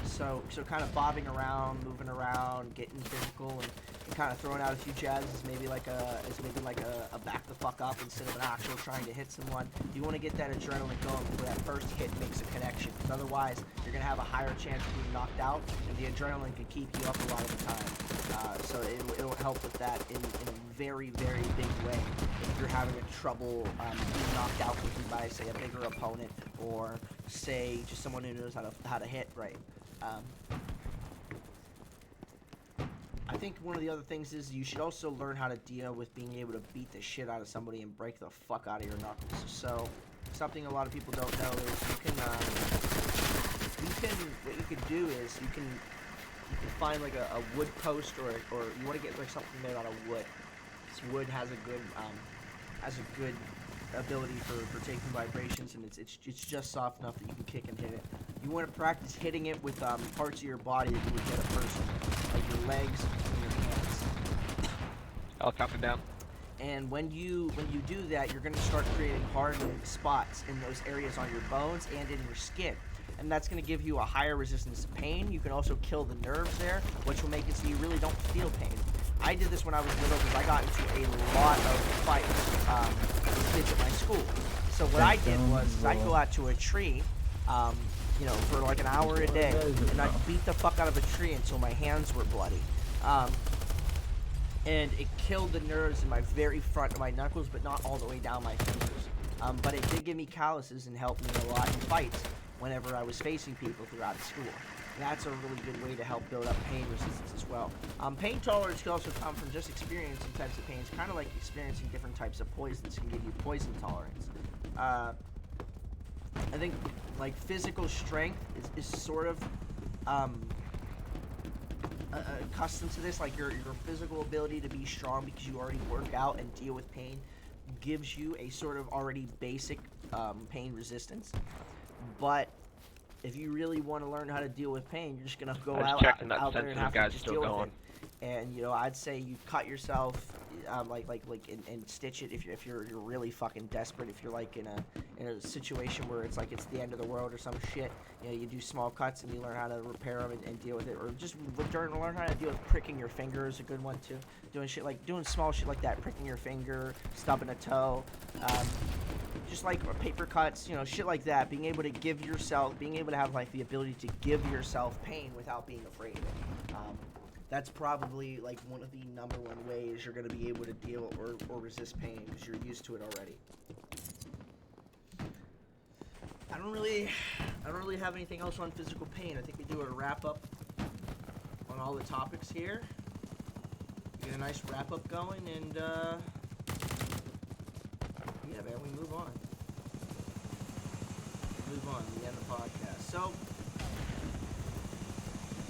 So kind of bobbing around, moving around, getting physical, and kind of throwing out a few jabs is maybe like a back the fuck up instead of an actual trying to hit someone. You want to get that adrenaline going before that first hit makes a connection. Because otherwise, you're going to have a higher chance of being knocked out, and the adrenaline can keep you up a lot of the time. So it'll help with that in a very, very big way if you're having trouble being knocked out quickly by, say, a bigger opponent, or say just someone who knows how to hit right. I think one of the other things is you should also learn how to deal with being able to beat the shit out of somebody and break the fuck out of your knuckles. So something a lot of people don't know is what you can do is you can find like a wood post, or you want to get like something made out of wood. This wood has a good ability for taking vibrations, and it's just soft enough that you can kick and hit it. You want to practice hitting it with parts of your body that you would hit a person, like your legs and your hands. I'll count it down. And when you do that, you're going to start creating hardening spots in those areas on your bones and in your skin. And that's going to give you a higher resistance to pain. You can also kill the nerves there, which will make it so you really don't feel pain. I did this when I was little because I got into a lot of fights with kids at my school. So what I did was I'd go out to a tree, for like an hour a day, and I'd beat the fuck out of a tree until my hands were bloody. And it killed the nerves in my very front of my knuckles, but not all the way down my fingers. But it did give me calluses and helped me a lot in fights whenever I was facing people throughout school. That's a really good way to help build up pain resistance as well. Pain tolerance can also come from just experiencing types of pains, kind of like experiencing different types of poisons can give you poison tolerance. I think like physical strength is sort of accustomed to this, like your physical ability to be strong because you already work out and deal with pain gives you a sort of already basic pain resistance. But if you really want to learn how to deal with pain, you're just gonna go out there and have to just deal with it. And I'd say you cut yourself, and stitch it if you're really fucking desperate. If you're like in a situation where it's like it's the end of the world or some shit, you do small cuts and you learn how to repair them and deal with it. Or just learn how to deal with pricking your finger is a good one too. Doing small shit like that, pricking your finger, stubbing a toe. Just like paper cuts, shit like that. Being able to have like the ability to give yourself pain without being afraid of it. That's probably like one of the number one ways you're going to be able to deal or resist pain because you're used to it already. I don't really have anything else on physical pain. I think we do a wrap up on all the topics here. Get a nice wrap up going, and yeah, man, we move on. We end the podcast. So,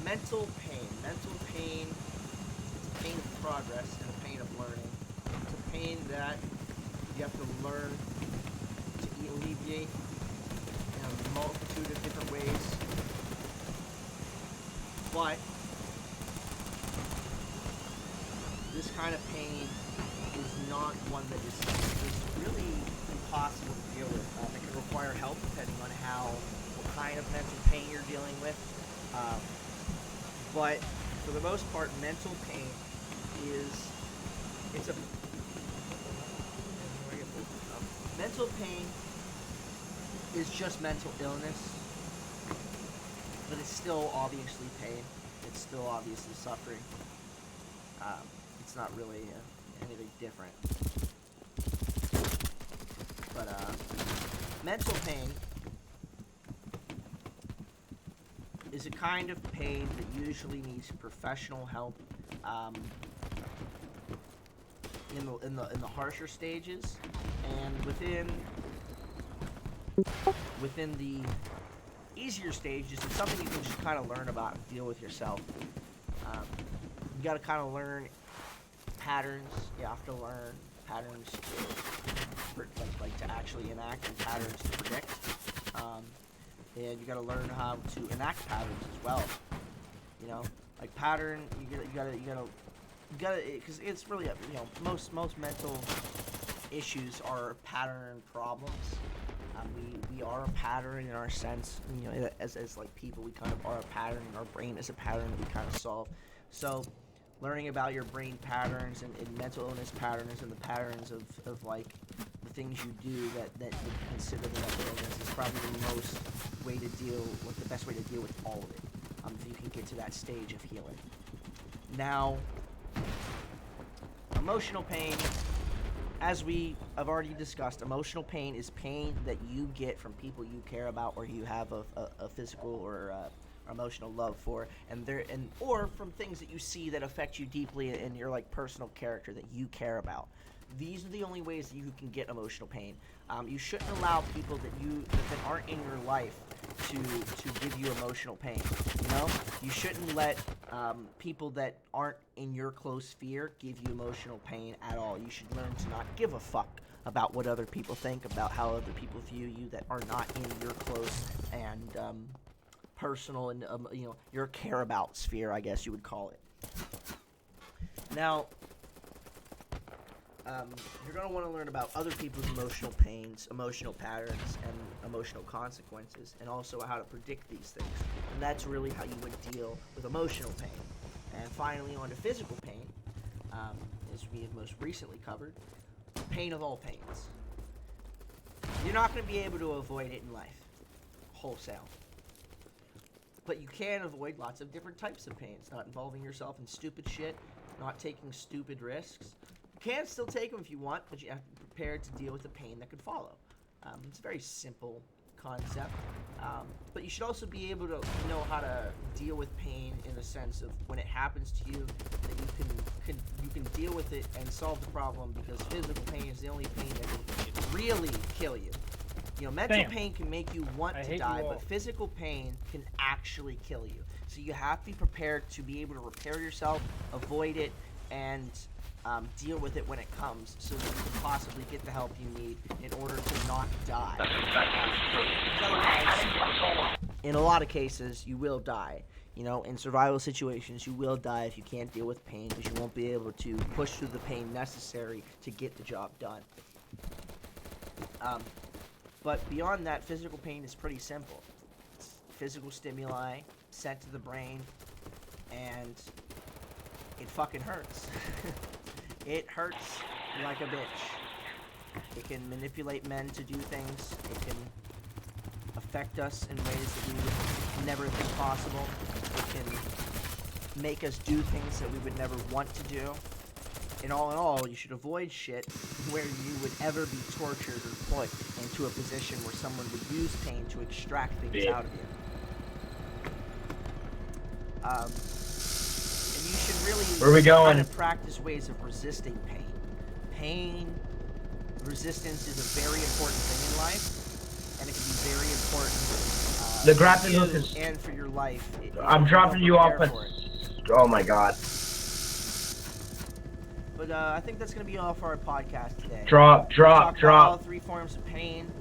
mental pain. Mental pain is a pain of progress and a pain of learning. It's a pain that you have to learn to alleviate in a multitude of different ways. But this kind of pain is not one that is really impossible to deal with. It can require help depending on what kind of mental pain you're dealing with. But for the most part, mental pain mental pain is just mental illness, but it's still obviously pain. It's still obviously suffering. It's not really anything different. But mental pain is a kind of pain that usually needs professional help in the harsher stages, and within the easier stages, it's something you can just kind of learn about and deal with yourself. You got to kind of learn patterns. You have to learn patterns to actually enact, and patterns to predict. And you got to learn how to enact patterns as well. You know, like pattern. You gotta, because it's really, most mental issues are pattern problems. We are a pattern in our sense. As like people, we kind of are a pattern. Our brain is a pattern that we kind of solve. So, learning about your brain patterns and mental illness patterns and the patterns of like the things you do that you consider the mental illness is probably the best way to deal with all of it. If you can get to that stage of healing. Now, emotional pain, as we have already discussed, emotional pain is pain that you get from people you care about or you have a physical or emotional love for, or from things that you see that affect you deeply in your like personal character that you care about. These are the only ways that you can get emotional pain. You shouldn't allow people that aren't in your life to give you emotional pain. You shouldn't let people that aren't in your close sphere give you emotional pain at all. You should learn to not give a fuck about what other people think, about how other people view you that are not in your close and personal and your care about sphere, I guess you would call it. Now, you're going to want to learn about other people's emotional pains, emotional patterns, and emotional consequences, and also how to predict these things. And that's really how you would deal with emotional pain. And finally, on to physical pain, as we have most recently covered, pain of all pains. You're not going to be able to avoid it in life, wholesale. But you can avoid lots of different types of pains, not involving yourself in stupid shit, not taking stupid risks. You can still take them if you want, but you have to be prepared to deal with the pain that could follow. It's a very simple concept, but you should also be able to know how to deal with pain in the sense of when it happens to you, that you can deal with it and solve the problem, because physical pain is the only pain that can really kill you. Mental pain can make you want to die, but physical pain can actually kill you. So you have to be prepared to be able to repair yourself, avoid it, and deal with it when it comes, so that you can possibly get the help you need in order to not die. In a lot of cases, you will die. In survival situations, you will die if you can't deal with pain, because you won't be able to push through the pain necessary to get the job done. But beyond that, physical pain is pretty simple. It's physical stimuli sent to the brain, and it fucking hurts. It hurts like a bitch. It can manipulate men to do things. It can affect us in ways that we would never think possible. It can make us do things that we would never want to do. In all, you should avoid shit where you would ever be tortured or put into a position where someone would use pain to extract things out of you. And you should really Where are we going? kind of practice ways of resisting pain. Pain resistance is a very important thing in life, and it can be very important The grappling for hook you is. and for your life. I'm dropping you off, but. Oh my god. But I think that's going to be all for our podcast today. Drop. About all three forms of pain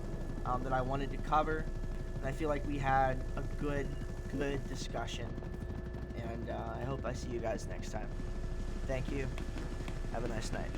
that I wanted to cover, and I feel like we had a good discussion. and I hope I see you guys next time. Thank you. Have a nice night.